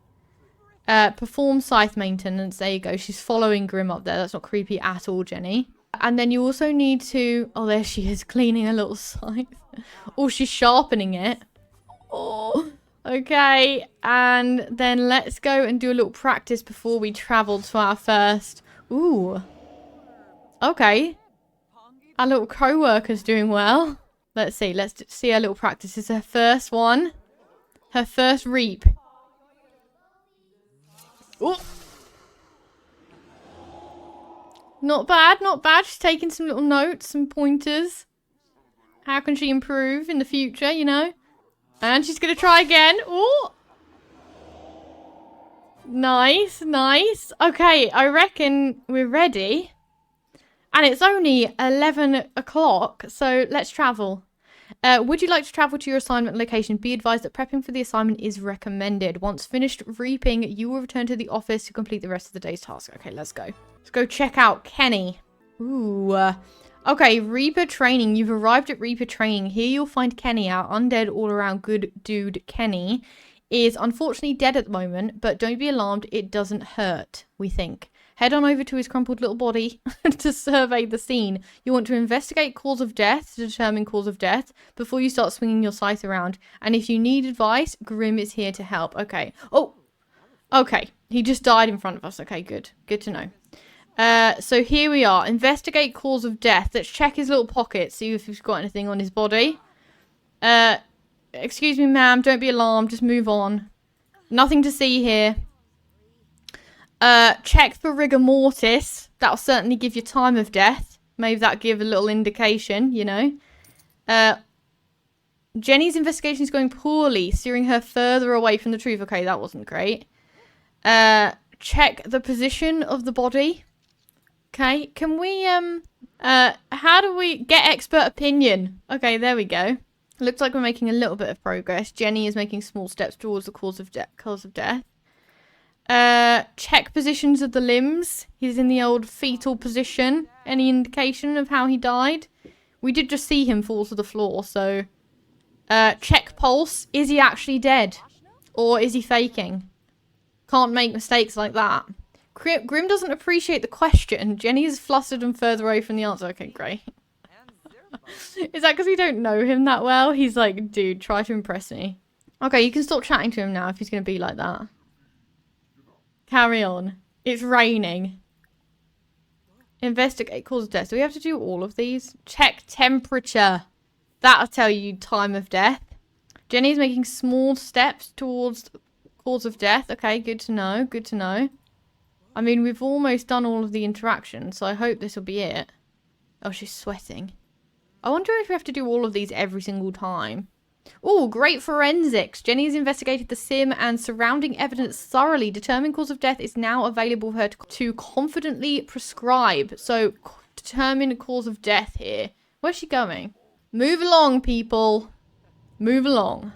Perform scythe maintenance. There you go. She's following Grim up there. That's not creepy at all, Jenny. And then you also need to... Oh, there she is, cleaning a little scythe. Oh, she's sharpening it. Oh, okay. And then let's go and do a little practice before we travel to our first... Ooh. Okay. Our little co-worker's doing well. Let's see. Let's see her little practice. This is her first one. Her first reap. Ooh. Not bad, not bad. She's taking some little notes, some pointers. How can she improve in the future, you know? And she's going to try again. Ooh. Nice, nice. Okay, I reckon we're ready. And it's only 11 o'clock, so let's travel. Would you like to travel to your assignment location? Be advised that prepping for the assignment is recommended. Once finished reaping, you will return to the office to complete the rest of the day's task. Okay, let's go. Let's go check out Kenny. Ooh. Okay, Reaper training. You've arrived at Reaper training. Here you'll find Kenny, our undead all-around good dude. Kenny is unfortunately dead at the moment, but don't be alarmed. It doesn't hurt, we think. Head on over to his crumpled little body to survey the scene. You want to investigate cause of death to determine cause of death before you start swinging your scythe around. And if you need advice, Grim is here to help. Okay. Oh, okay. He just died in front of us. Okay, good. Good to know. So here we are. Investigate cause of death. Let's check his little pocket, see if he's got anything on his body. Excuse me, ma'am. Don't be alarmed. Just move on. Nothing to see here. Check for rigor mortis. That'll certainly give you time of death. Maybe that'll give a little indication, you know. Jenny's investigation is going poorly, steering her further away from the truth. Okay, that wasn't great. Check the position of the body. Okay, can we, how do we get expert opinion? Okay, there we go. Looks like we're making a little bit of progress. Jenny is making small steps towards the cause of death. Check positions of the limbs. He's in the old fetal position. Any indication of how he died? We did just see him fall to the floor, so... check pulse. Is he actually dead? Or is he faking? Can't make mistakes like that. Grim doesn't appreciate the question. Jenny is flustered and further away from the answer. Okay, great. Is that because we don't know him that well? He's like, dude, try to impress me. Okay, you can stop chatting to him now if he's going to be like that. Carry on. It's raining. Investigate cause of death. Do we have to do all of these? Check temperature. That'll tell you time of death. Jenny's making small steps towards cause of death. Okay, good to know. Good to know. I mean, we've almost done all of the interactions, so I hope this will be it. Oh, she's sweating. I wonder if we have to do all of these every single time. Oh, great forensics. Jenny has investigated the sim and surrounding evidence thoroughly. Determine cause of death is now available for her to confidently prescribe. So, determine cause of death here. Where's she going? Move along, people. Move along.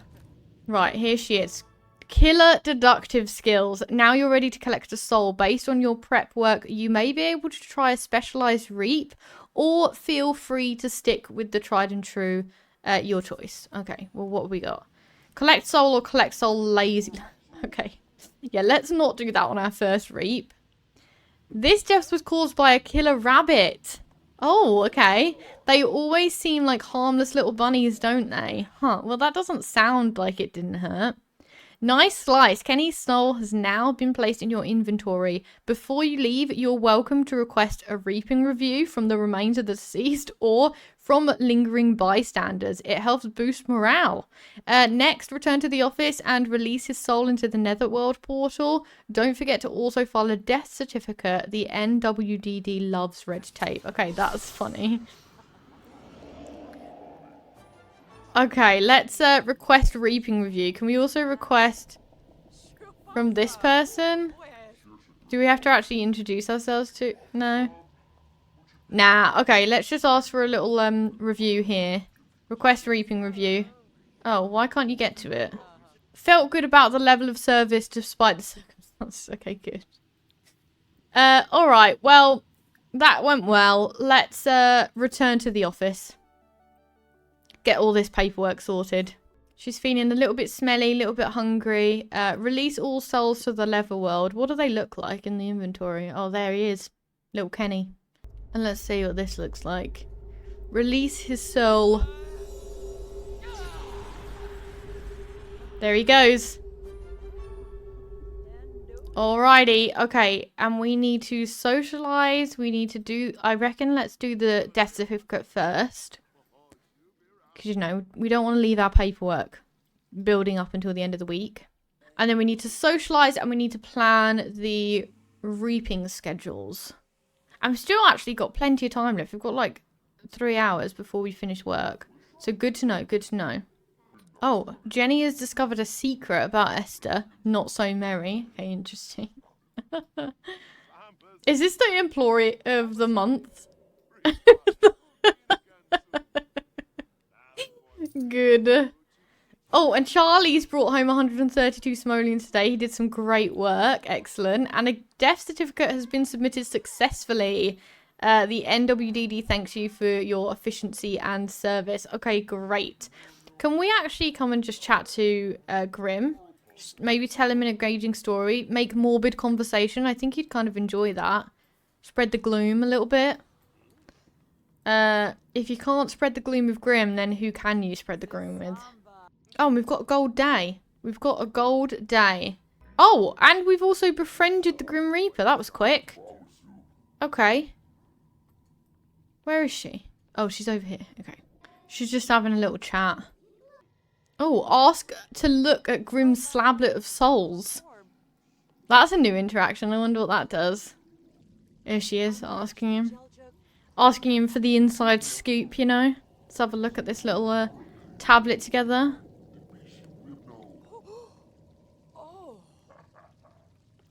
Right, here she is. Killer deductive skills. Now you're ready to collect a soul. Based on your prep work, you may be able to try a specialized reap, or feel free to stick with the tried and true. Your choice. Okay, well, what have we got? Collect soul or collect soul lazy. Okay. Yeah, let's not do that on our first reap. This death was caused by a killer rabbit. Oh, okay. They always seem like harmless little bunnies, don't they? Huh, well, that doesn't sound like it didn't hurt. Nice slice. Kenny's soul has now been placed in your inventory. Before you leave, you're welcome to request a reaping review from the remains of the deceased or from lingering bystanders. It helps boost morale. Next, return to the office and release his soul into the Netherworld portal. Don't forget to also file a death certificate. The NWDD loves red tape. Okay, that's funny. Okay, let's request reaping review. Can we also request from this person? Do we have to actually introduce ourselves to... No. Nah, okay, let's just ask for a little review here. Request reaping review. Oh, why can't you get to it? Felt good about the level of service despite the circumstances. Okay, good. Alright, well, that went well. Let's return to the office. Get all this paperwork sorted. She's feeling a little bit smelly, a little bit hungry. Release all souls to the level world. What do they look like in the inventory? Oh, there he is. Little Kenny. And let's see what this looks like. Release his soul. There he goes. Alrighty. Okay. And we need to socialize. We need to do... I reckon let's do the death certificate first. Because, you know, we don't want to leave our paperwork building up until the end of the week. And then we need to socialise and we need to plan the reaping schedules. And we've still actually got plenty of time left. We've got like 3 hours before we finish work. So good to know, good to know. Oh, Jenny has discovered a secret about Esther. Not so merry. Okay, interesting. Is this the employee of the month? Good. Oh, and Charlie's brought home 132 simoleons today. He did some great work. Excellent. And a death certificate has been submitted successfully. The NWDD thanks you for your efficiency and service. Okay, great. Can we actually come and just chat to Grim? Just maybe tell him an engaging story. Make morbid conversation. I think he'd kind of enjoy that. Spread the gloom a little bit. If you can't spread the gloom with Grim, then who can you spread the gloom with? Oh, and we've got a gold day. We've got a gold day. Oh, and we've also befriended the Grim Reaper. That was quick. Okay. Where is she? Oh, she's over here. Okay. She's just having a little chat. Oh, ask to look at Grim's slablet of souls. That's a new interaction. I wonder what that does. Here she is, asking him. Asking him for the inside scoop, you know? Let's have a look at this little tablet together.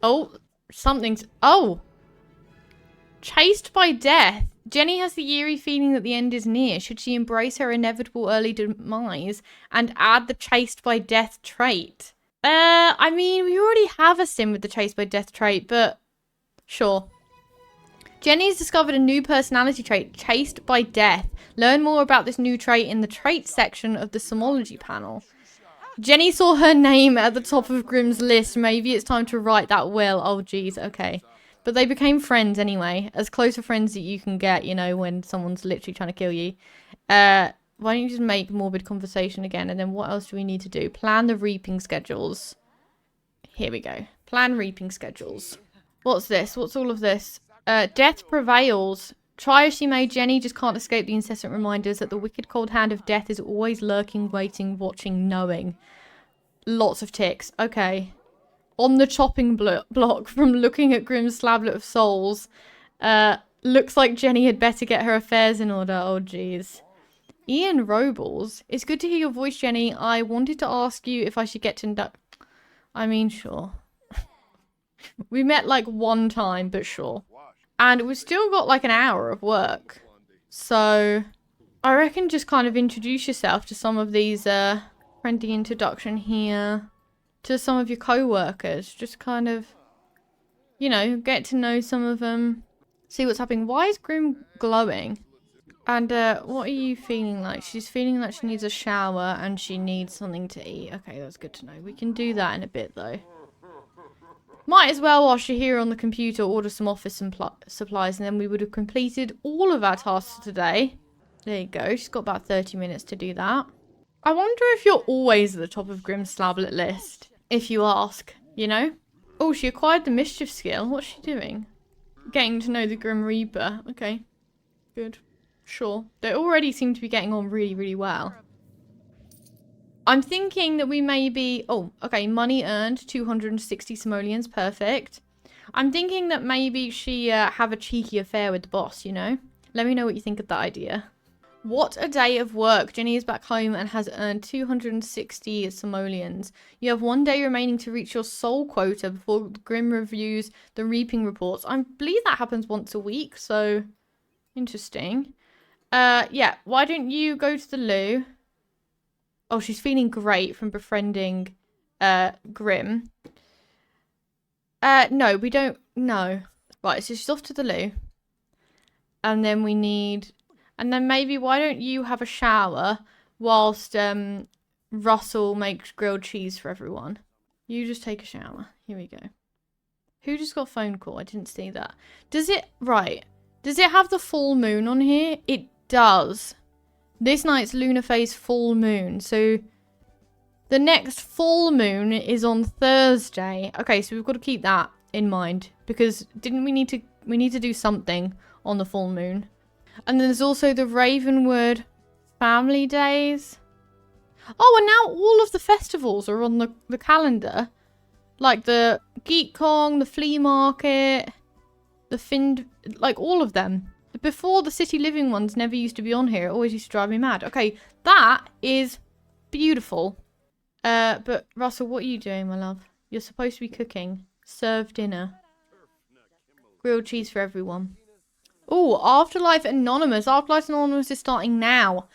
Oh, something's... Oh! Chased by death. Jenny has the eerie feeling that the end is near. Should she embrace her inevitable early demise and add the chased by death trait? I mean, we already have a sim with the chase by death trait, but sure. Jenny's discovered a new personality trait, chased by death. Learn more about this new trait in the traits section of the Simology panel. Jenny saw her name at the top of Grimm's list. Maybe it's time to write that will. Oh, geez. Okay. But they became friends anyway. As close a friends that you can get, you know, when someone's literally trying to kill you. Why don't you just make morbid conversation again? And then what else do we need to do? Plan the reaping schedules. Here we go. Plan reaping schedules. What's this? What's all of this? Death prevails. Try as she may, Jenny just can't escape the incessant reminders that the wicked cold hand of death is always lurking, waiting, watching, knowing. Lots of ticks. Okay. On the chopping block from looking at Grimm's slablet of souls. Looks like Jenny had better get her affairs in order. Oh, jeez. Ian Robles. It's good to hear your voice, Jenny. I wanted to ask you if I should get to induct... I mean, sure. We met like one time, but sure. And we've still got like an hour of work. So I reckon just kind of introduce yourself to some of these, friendly introduction here. To some of your co-workers. Just kind of, you know, get to know some of them. See what's happening. Why is Grimm glowing? And what are you feeling like? She's feeling like she needs a shower and she needs something to eat. Okay, that's good to know. We can do that in a bit though. Might as well, whilst you're here on the computer, order some office supplies, and then we would have completed all of our tasks for today. There you go. She's got about 30 minutes to do that. I wonder if you're always at the top of Grimm's slablet list, if you ask, you know? Oh, she acquired the mischief skill. What's she doing? Getting to know the Grim Reaper. Okay. Good. Sure. They already seem to be getting on really, really well. I'm thinking that we maybe... Oh, okay. Money earned. 260 simoleons. Perfect. I'm thinking that maybe she have a cheeky affair with the boss, you know? Let me know what you think of that idea. What a day of work. Jenny is back home and has earned 260 simoleons. You have 1 day remaining to reach your soul quota before Grim reviews the reaping reports. I believe that happens once a week, so... Interesting. Yeah. Why don't you go to the loo? Oh, she's feeling great from befriending Grim. No, we don't... No. Right, so she's off to the loo. And then we need... And then maybe why don't you have a shower whilst Russell makes grilled cheese for everyone. You just take a shower. Here we go. Who just got a phone call? I didn't see that. Does it... Right. Does it have the full moon on here? It does. This night's lunar phase full moon. So the next full moon is on Thursday. Okay, so we've got to keep that in mind. Because didn't we need to do something on the full moon? And then there's also the Ravenwood family days. Oh, and now all of the festivals are on the calendar. Like the GeekCon, the flea market, the like all of them. Before, the city living ones never used to be on here. It always used to drive me mad. Okay, that is beautiful. But Russell, what are you doing, my love? You're supposed to be cooking. Serve dinner. Grilled cheese for everyone. Oh, Afterlife Anonymous. Afterlife Anonymous is starting now.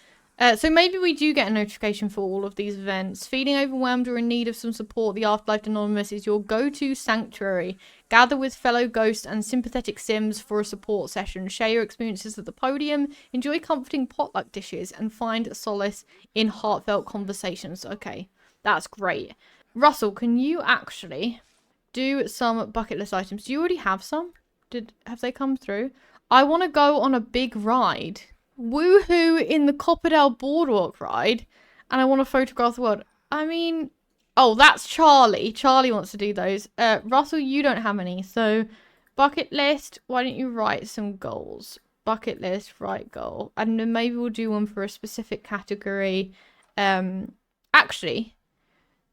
So maybe we do get a notification for all of these events. Feeling overwhelmed or in need of some support, the Afterlife Anonymous is your go-to sanctuary. Gather with fellow ghosts and sympathetic Sims for a support session. Share your experiences at the podium, enjoy comforting potluck dishes, and find solace in heartfelt conversations. Okay, that's great. Russell, can you actually do some bucket list items? Do you already have some? Have they come through? I want to go on a big ride. Woohoo in the Copperdale Boardwalk ride. And I want to photograph the world. I mean... Oh, that's Charlie. Charlie wants to do those. Russell, you don't have any. So, bucket list. Why don't you write some goals? Bucket list, write goal. And then maybe we'll do one for a specific category. Actually...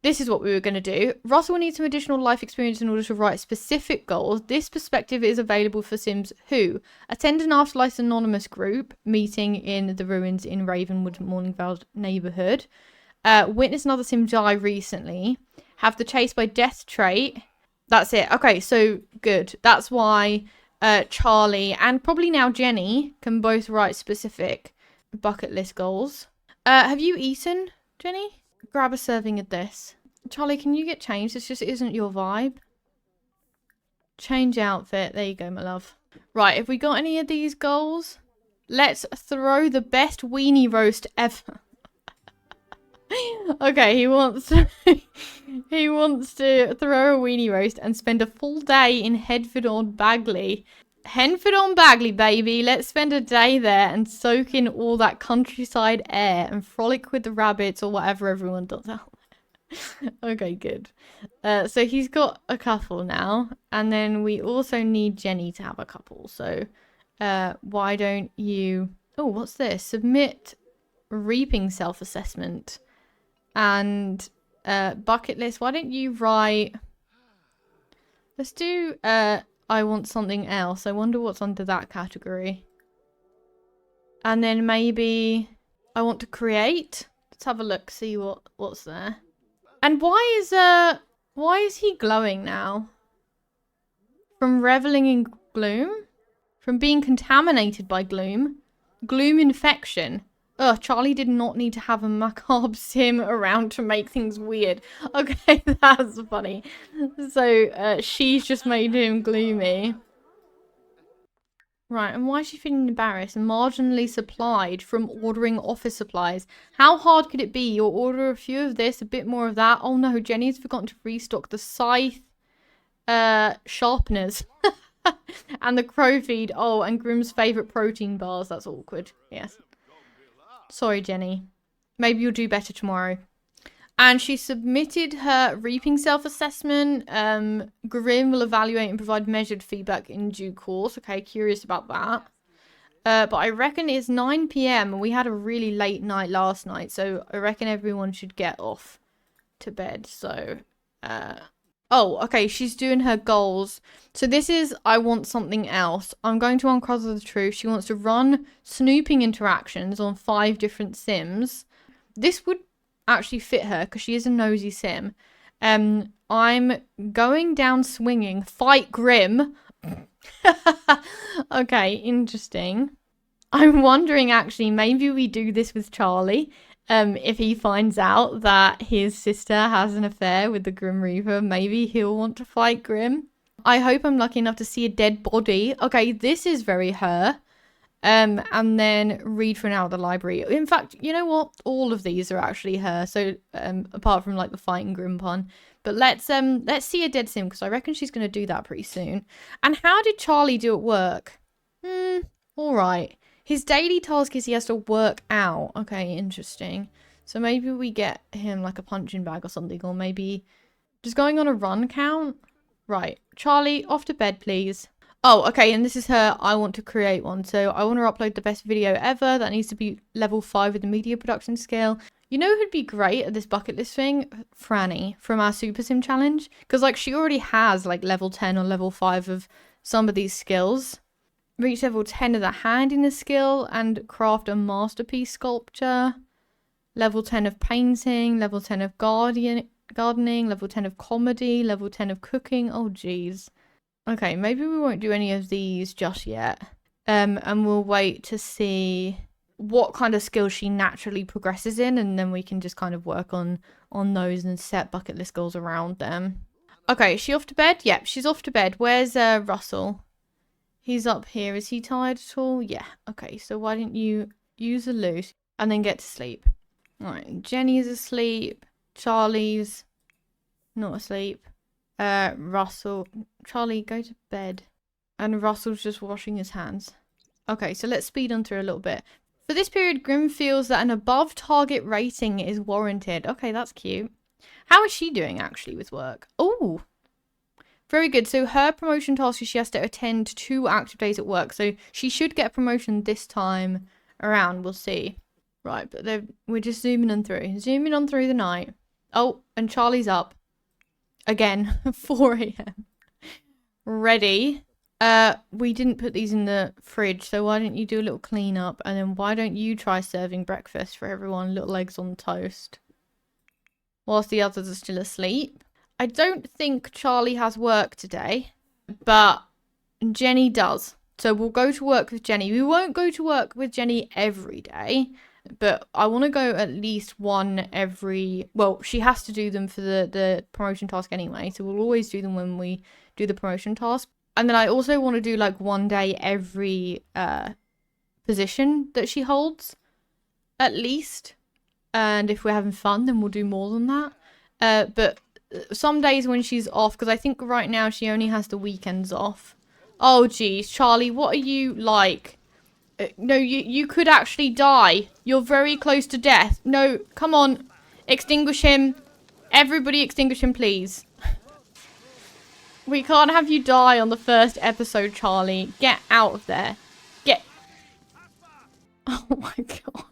This is what we were going to do. Russell needs some additional life experience in order to write specific goals. This perspective is available for Sims who attend an Afterlife Anonymous group meeting in the ruins in Ravenwood, Morningvale neighborhood. Witness another Sim die recently. Have the chase by death trait. That's it. Okay, so good. That's why Charlie and probably now Jenny can both write specific bucket list goals. Have you eaten, Jenny? Grab a serving of this. Charlie, can you get changed? This just isn't your vibe. Change outfit. There you go, my love. Right, have we got any of these goals? Let's throw the best weenie roast ever. Okay, he wants to throw a weenie roast and spend a full day in Henford-on-Bagley. Henford-on-Bagley, baby. Let's spend a day there and soak in all that countryside air and frolic with the rabbits or whatever everyone does out there. Okay, good. So he's got a couple now, and then we also need Jenny to have a couple. So why don't you... Oh, what's this? Submit reaping self-assessment. And bucket list. Why don't you write... Let's do I want something else. I wonder what's under that category. And then maybe I want to create. Let's have a look, see what's there. And why is he glowing now? From reveling in gloom? From being contaminated by gloom? Gloom infection. Ugh, Charlie did not need to have a macabre sim around to make things weird. Okay, that's funny. So, she's just made him gloomy. Right, and why is she feeling embarrassed and marginally supplied from ordering office supplies? How hard could it be? You'll order a few of this, a bit more of that. Oh no, Jenny's forgotten to restock the scythe sharpeners. And the crow feed. Oh, and Grimm's favourite protein bars. That's awkward. Yes. Sorry, Jenny. Maybe you'll do better tomorrow. And she submitted her reaping self-assessment. Grimm will evaluate and provide measured feedback in due course. Okay, curious about that. But I reckon it's 9 PM and we had a really late night last night. So I reckon everyone should get off to bed. So, oh, okay, she's doing her goals. So this is, I want something else. I'm going to uncover the truth. She wants to run snooping interactions on 5 different Sims. This would actually fit her because she is a nosy Sim. I'm going down swinging. Fight Grimm. Okay, interesting. I'm wondering, actually, maybe we do this with Charlie. If he finds out that his sister has an affair with the Grim Reaper, maybe he'll want to fight Grimm. I hope I'm lucky enough to see a dead body. Okay, this is very her. And then read from out of the library. In fact, you know what? All of these are actually her. So, apart from like the fighting Grim pun. But let's see a dead Sim because I reckon she's going to do that pretty soon. And how did Charlie do at work? All right. His daily task is he has to work out. Okay, interesting. So maybe we get him like a punching bag or something. Or maybe just going on a run count. Right. Charlie, off to bed, please. Oh, okay. And this is her. I want to create one. So I want to upload the best video ever. That needs to be level 5 with the media production scale. You know who'd be great at this bucket list thing? Franny from our Super Sim challenge. Because like she already has like level 10 or level 5 of some of these skills. Reach level 10 of the handiness skill and craft a masterpiece sculpture. Level 10 of painting. Level 10 of gardening. Level 10 of comedy. Level 10 of cooking. Oh, jeez. Okay, maybe we won't do any of these just yet. And we'll wait to see what kind of skills she naturally progresses in. And then we can just kind of work on those and set bucket list goals around them. Okay, is she off to bed? Yep, she's off to bed. Where's Russell? He's up here. Is he tired at all? Yeah. Okay, so why don't you use a loot and then get to sleep? Alright, Jenny's asleep. Charlie's not asleep. Russell. Charlie, go to bed. And Russell's just washing his hands. Okay, so let's speed on through a little bit. For this period, Grimm feels that an above target rating is warranted. Okay, that's cute. How is she doing actually with work? Oh, very good. So her promotion task is she has to attend 2 active days at work. So she should get a promotion this time around. We'll see. Right, but we're just zooming on through. Zooming on through the night. Oh, and Charlie's up. Again, 4 AM. Ready. We didn't put these in the fridge. So why don't you do a little clean up? And then why don't you try serving breakfast for everyone? Little eggs on toast. Whilst the others are still asleep. I don't think Charlie has work today, but Jenny does. So we'll go to work with Jenny. We won't go to work with Jenny every day, But I want to go at least one every... Well, she has to do them for the promotion task anyway. So we'll always do them when we do the promotion task. And then I also want to do like one day every position that she holds. At least. And if we're having fun, then we'll do more than that. But some days when she's off, because I think right now she only has the weekends off. Oh, geez. Charlie, what are you like? No, you could actually die. You're very close to death. No, come on. Extinguish him. Everybody extinguish him, please. We can't have you die on the first episode, Charlie. Get out of there. Get... Oh my god.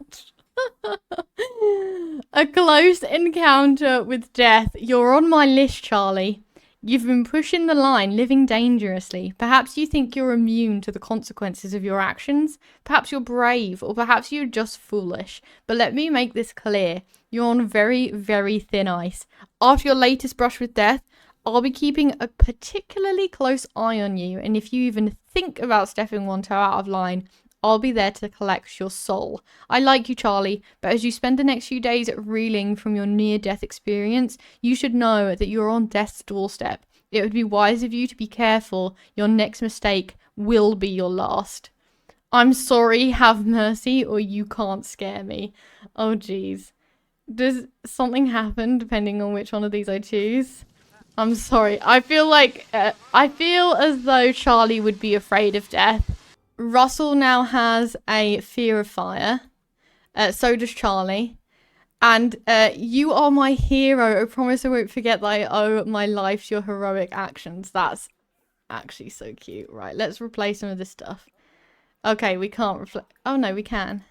A close encounter with death. You're on my list, Charlie. You've been pushing the line, living dangerously. Perhaps you think you're immune to the consequences of your actions. Perhaps you're brave, or perhaps you're just foolish. But let me make this clear. You're on very, very thin ice. After your latest brush with death, I'll be keeping a particularly close eye on you. And if you even think about stepping one toe out of line, I'll be there to collect your soul. I like you, Charlie, but as you spend the next few days reeling from your near-death experience, you should know that you're on death's doorstep. It would be wise of you to be careful. Your next mistake will be your last. I'm sorry, have mercy, or you can't scare me. Oh, jeez. Does something happen depending on which one of these I choose? I'm sorry. I feel like... I feel as though Charlie would be afraid of death. Russell now has a fear of fire. So does Charlie. And you are my hero. I promise I won't forget that I owe my life to your heroic actions. That's actually so cute. Right, let's replace some of this stuff. Okay, we can't reflect. Oh, no, we can.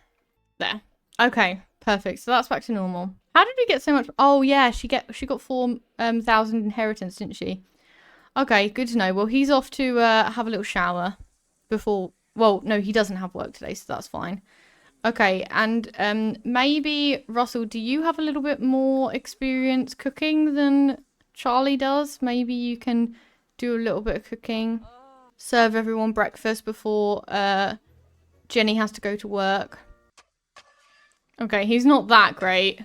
There. Okay, perfect. So that's back to normal. How did we get so much? Oh, yeah, she got 4,000 inheritance, didn't she? Okay, good to know. Well, he's off to have a little shower before... Well, no, he doesn't have work today, so that's fine. Okay, and maybe, Russell, do you have a little bit more experience cooking than Charlie does? Maybe you can do a little bit of cooking. Serve everyone breakfast before Jenny has to go to work. Okay, he's not that great.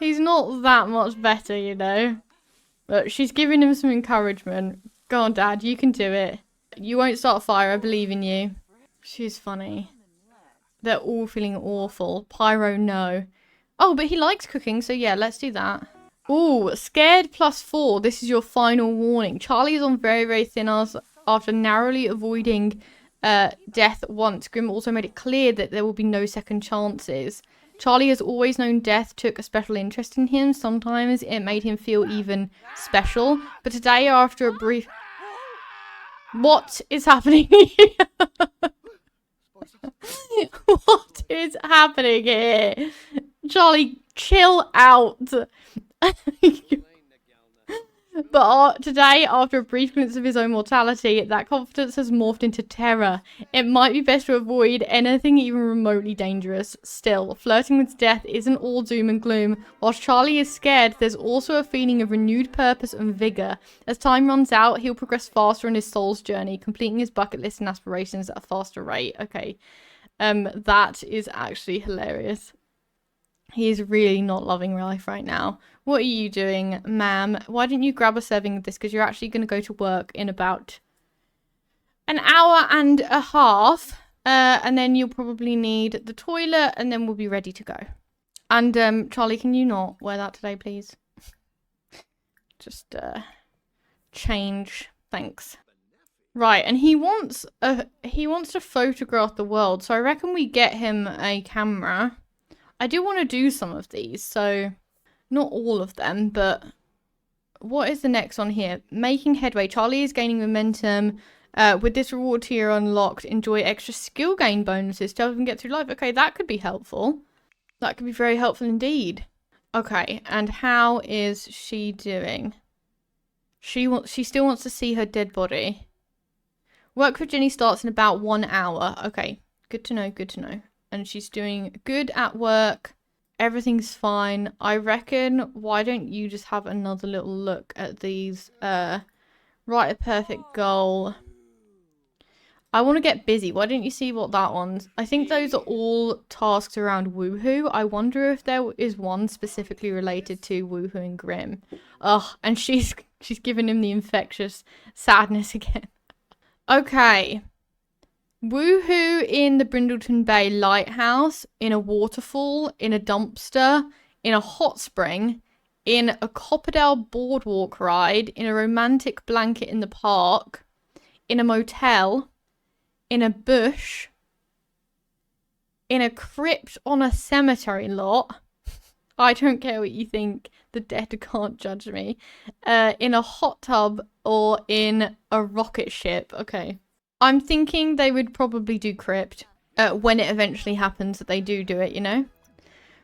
He's not that much better, you know. But she's giving him some encouragement. Go on, Dad, you can do it. You won't start a fire, I believe in you. She's funny. They're all feeling awful. Pyro, no. Oh, but he likes cooking, so yeah, let's do that. Ooh, scared +4. This is your final warning. Charlie is on very, very thin ice after narrowly avoiding death once. Grimm also made it clear that there will be no second chances. Charlie has always known death took a special interest in him. Sometimes it made him feel even special. But today, after a brief... What is happening here? What is happening here? Charlie, chill out. But today, after a brief glimpse of his own mortality, that confidence has morphed into terror. It might be best to avoid anything even remotely dangerous. Still, flirting with death isn't all doom and gloom. Whilst Charlie is scared, there's also a feeling of renewed purpose and vigour. As time runs out, he'll progress faster on his soul's journey, completing his bucket list and aspirations at a faster rate. Okay, that is actually hilarious. He is really not loving life right now. What are you doing, ma'am? Why didn't you grab a serving of this? Because you're actually going to go to work in about an hour and a half. And then you'll probably need the toilet and then we'll be ready to go. And Charlie, can you not wear that today, please? Just change. Thanks. Right, and he wants to photograph the world. So I reckon we get him a camera. I do want to do some of these, so not all of them, but what is the next one here? Making headway. Charlie is gaining momentum. With this reward tier unlocked, enjoy extra skill gain bonuses to help him get through life. Okay, that could be helpful. That could be very helpful indeed. Okay, and how is she doing? She still wants to see her dead body. Work for Jenny starts in about 1 hour. Okay, good to know, good to know. And she's doing good at work. Everything's fine. I reckon, why don't you just have another little look at these? Write a perfect goal. I want to get busy. Why didn't you see what that one's? I think those are all tasks around Woohoo. I wonder if there is one specifically related to Woohoo and Grim. Ugh, and she's giving him the infectious sadness again. Okay. Woohoo in the Brindleton Bay Lighthouse, in a waterfall, in a dumpster, in a hot spring, in a Copperdale boardwalk ride, in a romantic blanket in the park, in a motel, in a bush, in a crypt on a cemetery lot. I don't care what you think. The dead can't judge me. In a hot tub or in a rocket ship. Okay. I'm thinking they would probably do crypt when it eventually happens that they do it, you know?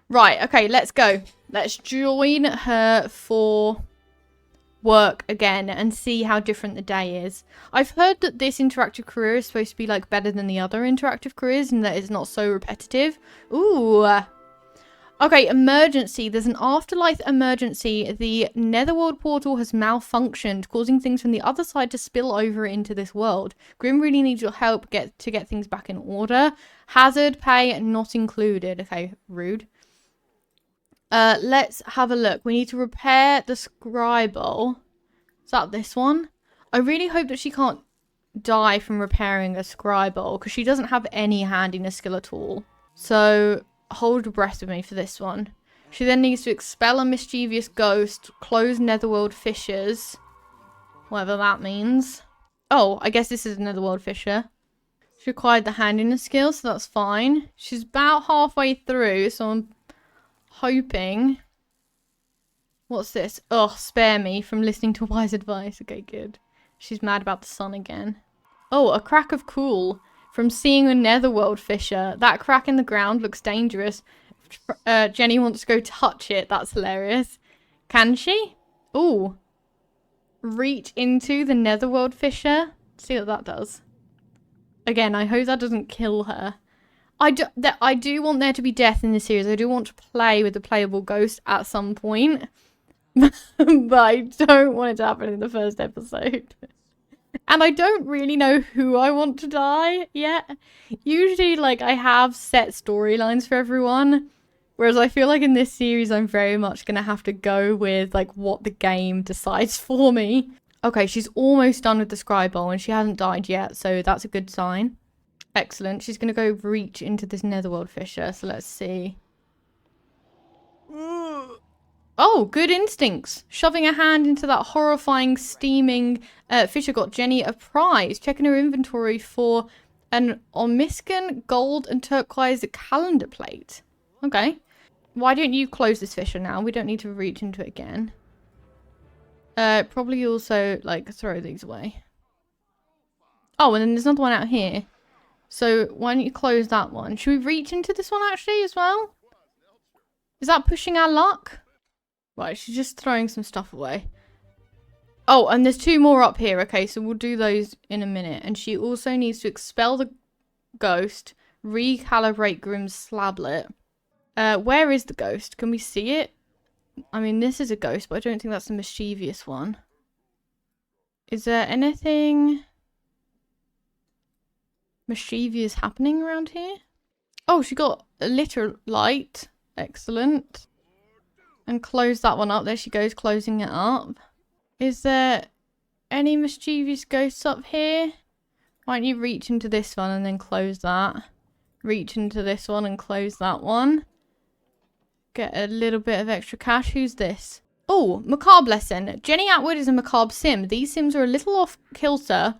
Right, okay, let's go. Let's join her for work again and see how different the day is. I've heard that this interactive career is supposed to be like better than the other interactive careers and that it's not so repetitive. Ooh. Okay, emergency. There's an afterlife emergency. The netherworld portal has malfunctioned, causing things from the other side to spill over into this world. Grim really needs your help to get things back in order. Hazard pay not included. Okay, rude. Let's have a look. We need to repair the scribble. Is that this one? I really hope that she can't die from repairing a scribble because she doesn't have any handiness skill at all. So hold your breath with me for this one. She then needs to expel a mischievous ghost, close netherworld fissures, whatever that means. Oh, I guess this is a netherworld fissure. She required the handiness skill, so that's fine. She's about halfway through, so I'm hoping. What's this? Oh, spare me from listening to wise advice. Okay, good. She's mad about the sun again. Oh, a crack of cool. From seeing a netherworld fissure. That crack in the ground looks dangerous. Jenny wants to go touch it. That's hilarious. Can she? Ooh. Reach into the netherworld fissure. See what that does. Again, I hope that doesn't kill her. I do want there to be death in this series. I do want to play with the playable ghost at some point. But I don't want it to happen in the first episode. And I don't really know who I want to die yet. Usually, like, I have set storylines for everyone. Whereas I feel like in this series, I'm very much going to have to go with, like, what the game decides for me. Okay, she's almost done with the scribble and she hasn't died yet. So that's a good sign. Excellent. She's going to go reach into this netherworld fissure. So let's see. Oh, good instincts. Shoving a hand into that horrifying, steaming fissure got Jenny a prize. Checking her inventory for an Omiscan gold and turquoise calendar plate. Okay. Why don't you close this fissure now? We don't need to reach into it again. Probably also, like, throw these away. Oh, and then there's another one out here. So why don't you close that one? Should we reach into this one actually as well? Is that pushing our luck? Right, she's just throwing some stuff away. Oh, and there's two more up here. Okay, so we'll do those in a minute. And she also needs to expel the ghost, recalibrate Grim's slablet. Where is the ghost? Can we see it? I mean, this is a ghost, but I don't think that's the mischievous one. Is there anything mischievous happening around here? Oh, she got a litter light. Excellent. And close that one up. There she goes, closing it up. Is there any mischievous ghosts up here? Why don't you reach into this one and then close that? Reach into this one and close that one. Get a little bit of extra cash. Who's this? Oh, macabre lesson. Jenny Attwood is a macabre sim. These sims are a little off kilter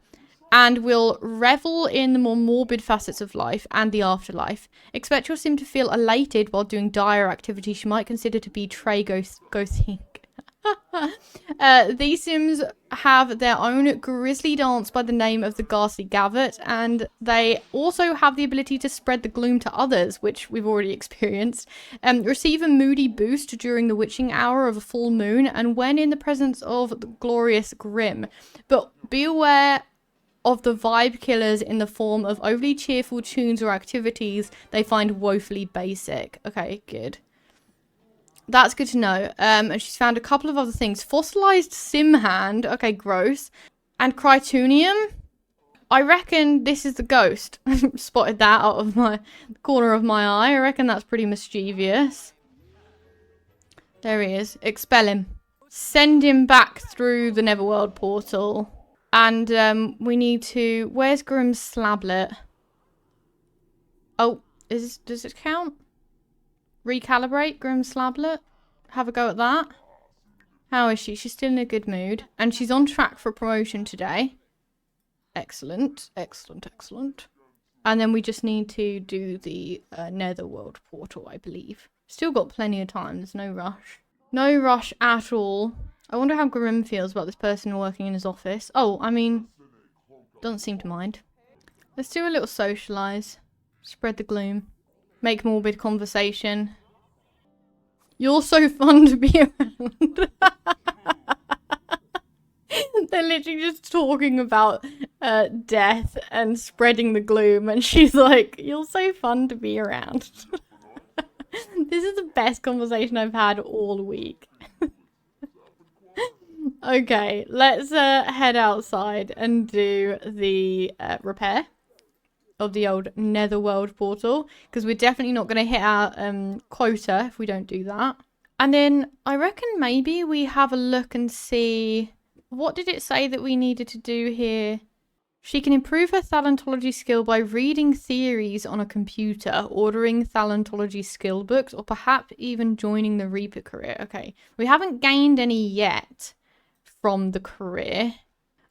and will revel in the more morbid facets of life and the afterlife. Expect your sim to feel elated while doing dire activities she might consider to be ghosting. These sims have their own grisly dance by the name of the Ghastly Gavet, and they also have the ability to spread the gloom to others, which we've already experienced. Receive a moody boost during the witching hour of a full moon and when in the presence of the glorious Grim. But be aware of the vibe killers in the form of overly cheerful tunes or activities they find woefully basic. Okay, good. That's good to know. And she's found a couple of other things. Fossilized sim hand. Okay, gross. And Crytonium. I reckon this is the ghost. Spotted that out of my corner of my eye. I reckon that's pretty mischievous. There he is. Expel him. Send him back through the Netherworld portal. And we need to... Where's Grimm's Slablet? Oh, does it count? Recalibrate Grimm's Slablet? Have a go at that. How is she? She's still in a good mood. And she's on track for promotion today. Excellent. Excellent, excellent. And then we just need to do the Netherworld portal, I believe. Still got plenty of time. There's no rush. No rush at all. I wonder how Grimm feels about this person working in his office. Oh, I mean, doesn't seem to mind. Let's do a little socialise. Spread the gloom. Make morbid conversation. You're so fun to be around. They're literally just talking about death and spreading the gloom. And she's like, you're so fun to be around. This is the best conversation I've had all week. Okay, let's head outside and do the repair of the old Netherworld portal, because we're definitely not going to hit our quota if we don't do that. And then I reckon maybe we have a look and see, what did it say that we needed to do here? She can improve her thalattology skill by reading theories on a computer, ordering thalattology skill books, or perhaps even joining the Reaper career. Okay, we haven't gained any yet from the career.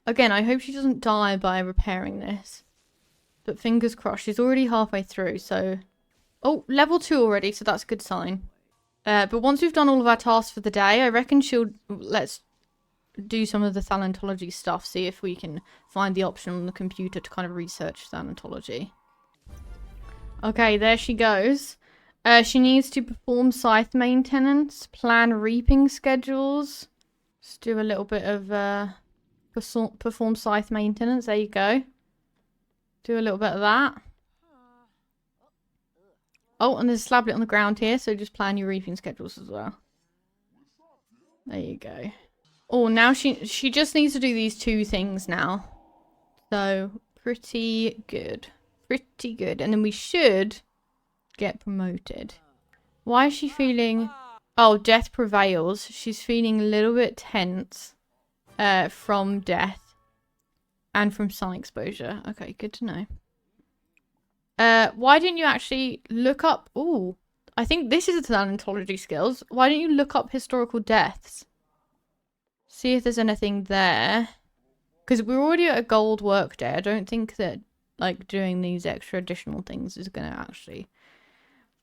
Again, I hope she doesn't die by repairing this. But fingers crossed, she's already halfway through, so... Oh, level 2 already, so that's a good sign. But once we've done all of our tasks for the day, I reckon she'll... Let's do some of the thalattology stuff, see if we can find the option on the computer to kind of research thalattology. Okay, there she goes. She needs to perform scythe maintenance, plan reaping schedules. Let's do a little bit of perform scythe maintenance. There you go. Do a little bit of that. Oh, and there's a slablet on the ground here, so just plan your reaping schedules as well. There you go. Oh, now she just needs to do these 2 things now. So, pretty good. Pretty good. And then we should get promoted. Why is she feeling... Oh, death prevails. She's feeling a little bit tense from death. And from sun exposure. Okay, good to know. Why didn't you actually look up... Ooh, I think this is the thalattology skills. Why don't you look up historical deaths? See if there's anything there. Because we're already at a gold work day. I don't think that, like, doing these extra additional things is going to actually...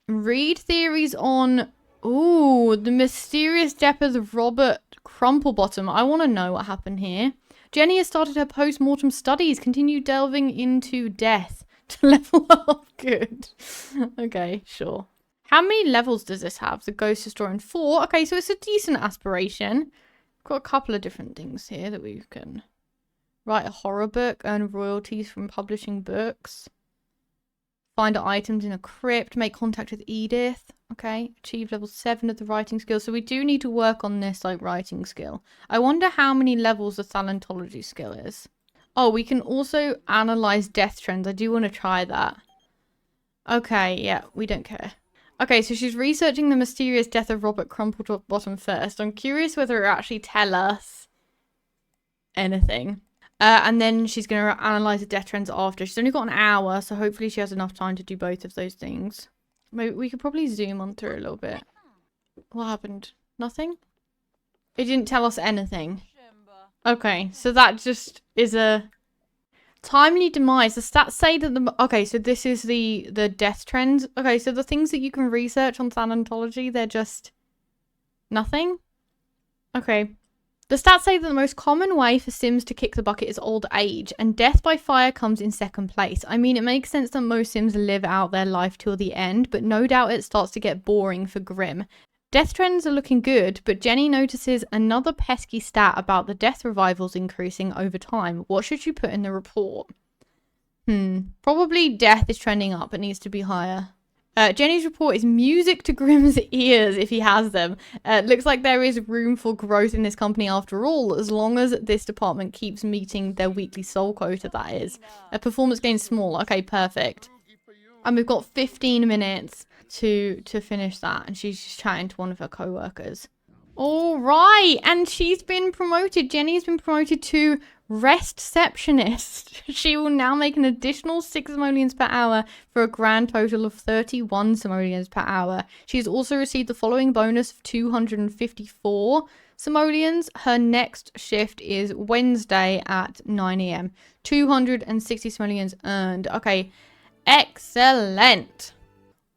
Read theories on... Ooh, the mysterious death of Robert Crumplebottom. I want to know what happened here. Jenny has started her post-mortem studies. Continue delving into death to level up. Good. Okay, sure. How many levels does this have? The Ghost Historian 4. Okay, so it's a decent aspiration. Got a couple of different things here that we can write a horror book, earn royalties from publishing books, find items in a crypt, make contact with Edith. Okay, achieve level 7 of the writing skill. So we do need to work on this, like, writing skill. I wonder how many levels the thalattology skill is. Oh, we can also analyze death trends. I do want to try that. Okay, yeah, we don't care. Okay, so she's researching the mysterious death of Robert Crumplebottom first. I'm curious whether it'll actually tell us anything. And then she's going to analyze the death trends after. She's only got an hour, so hopefully she has enough time to do both of those things. Maybe we could probably zoom on through a little bit. What happened? Nothing? It didn't tell us anything. Okay, so that just is a timely demise. The stats say that the... Okay, so this is the death trends. Okay, so the things that you can research on thalattology, they're just nothing. Okay. The stats say that the most common way for Sims to kick the bucket is old age, and death by fire comes in second place. I mean, it makes sense that most Sims live out their life till the end, but no doubt it starts to get boring for Grimm. Death trends are looking good, but Jenny notices another pesky stat about the death revivals increasing over time. What should you put in the report? Probably death is trending up. It needs to be higher. Jenny's report is music to Grimm's ears if he has them. Looks like there is room for growth in this company after all, as long as this department keeps meeting their weekly soul quota, that is. Performance gain small. Okay, perfect. And we've got 15 minutes to finish that, and she's just chatting to one of her co-workers. All right, and she's been promoted. Jenny's been promoted to Restceptionist. She will now make an additional 6 simoleons per hour for a grand total of 31 simoleons per hour. She's also received the following bonus of 254 simoleons. Her next shift is Wednesday at 9 AM. 260 simoleons earned. Okay, excellent.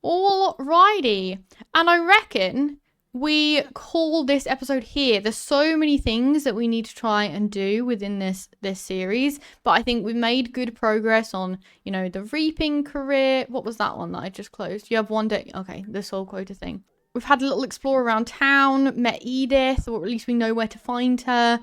Alrighty, and I reckon we call this episode here. There's so many things that we need to try and do within this series, but I think we've made good progress on, you know, the reaping career. What was that one that I just closed? You have one day. Okay, the soul quota thing. We've had a little explore around town, met Edith, or at least we know where to find her.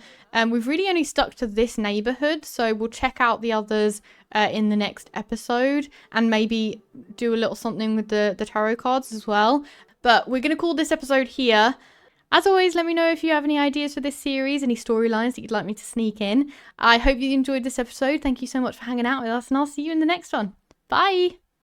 We've really only stuck to this neighborhood, so we'll check out the others in the next episode and maybe do a little something with the tarot cards as well. But we're going to call this episode here. As always, let me know if you have any ideas for this series, any storylines that you'd like me to sneak in. I hope you enjoyed this episode. Thank you so much for hanging out with us, and I'll see you in the next one. Bye!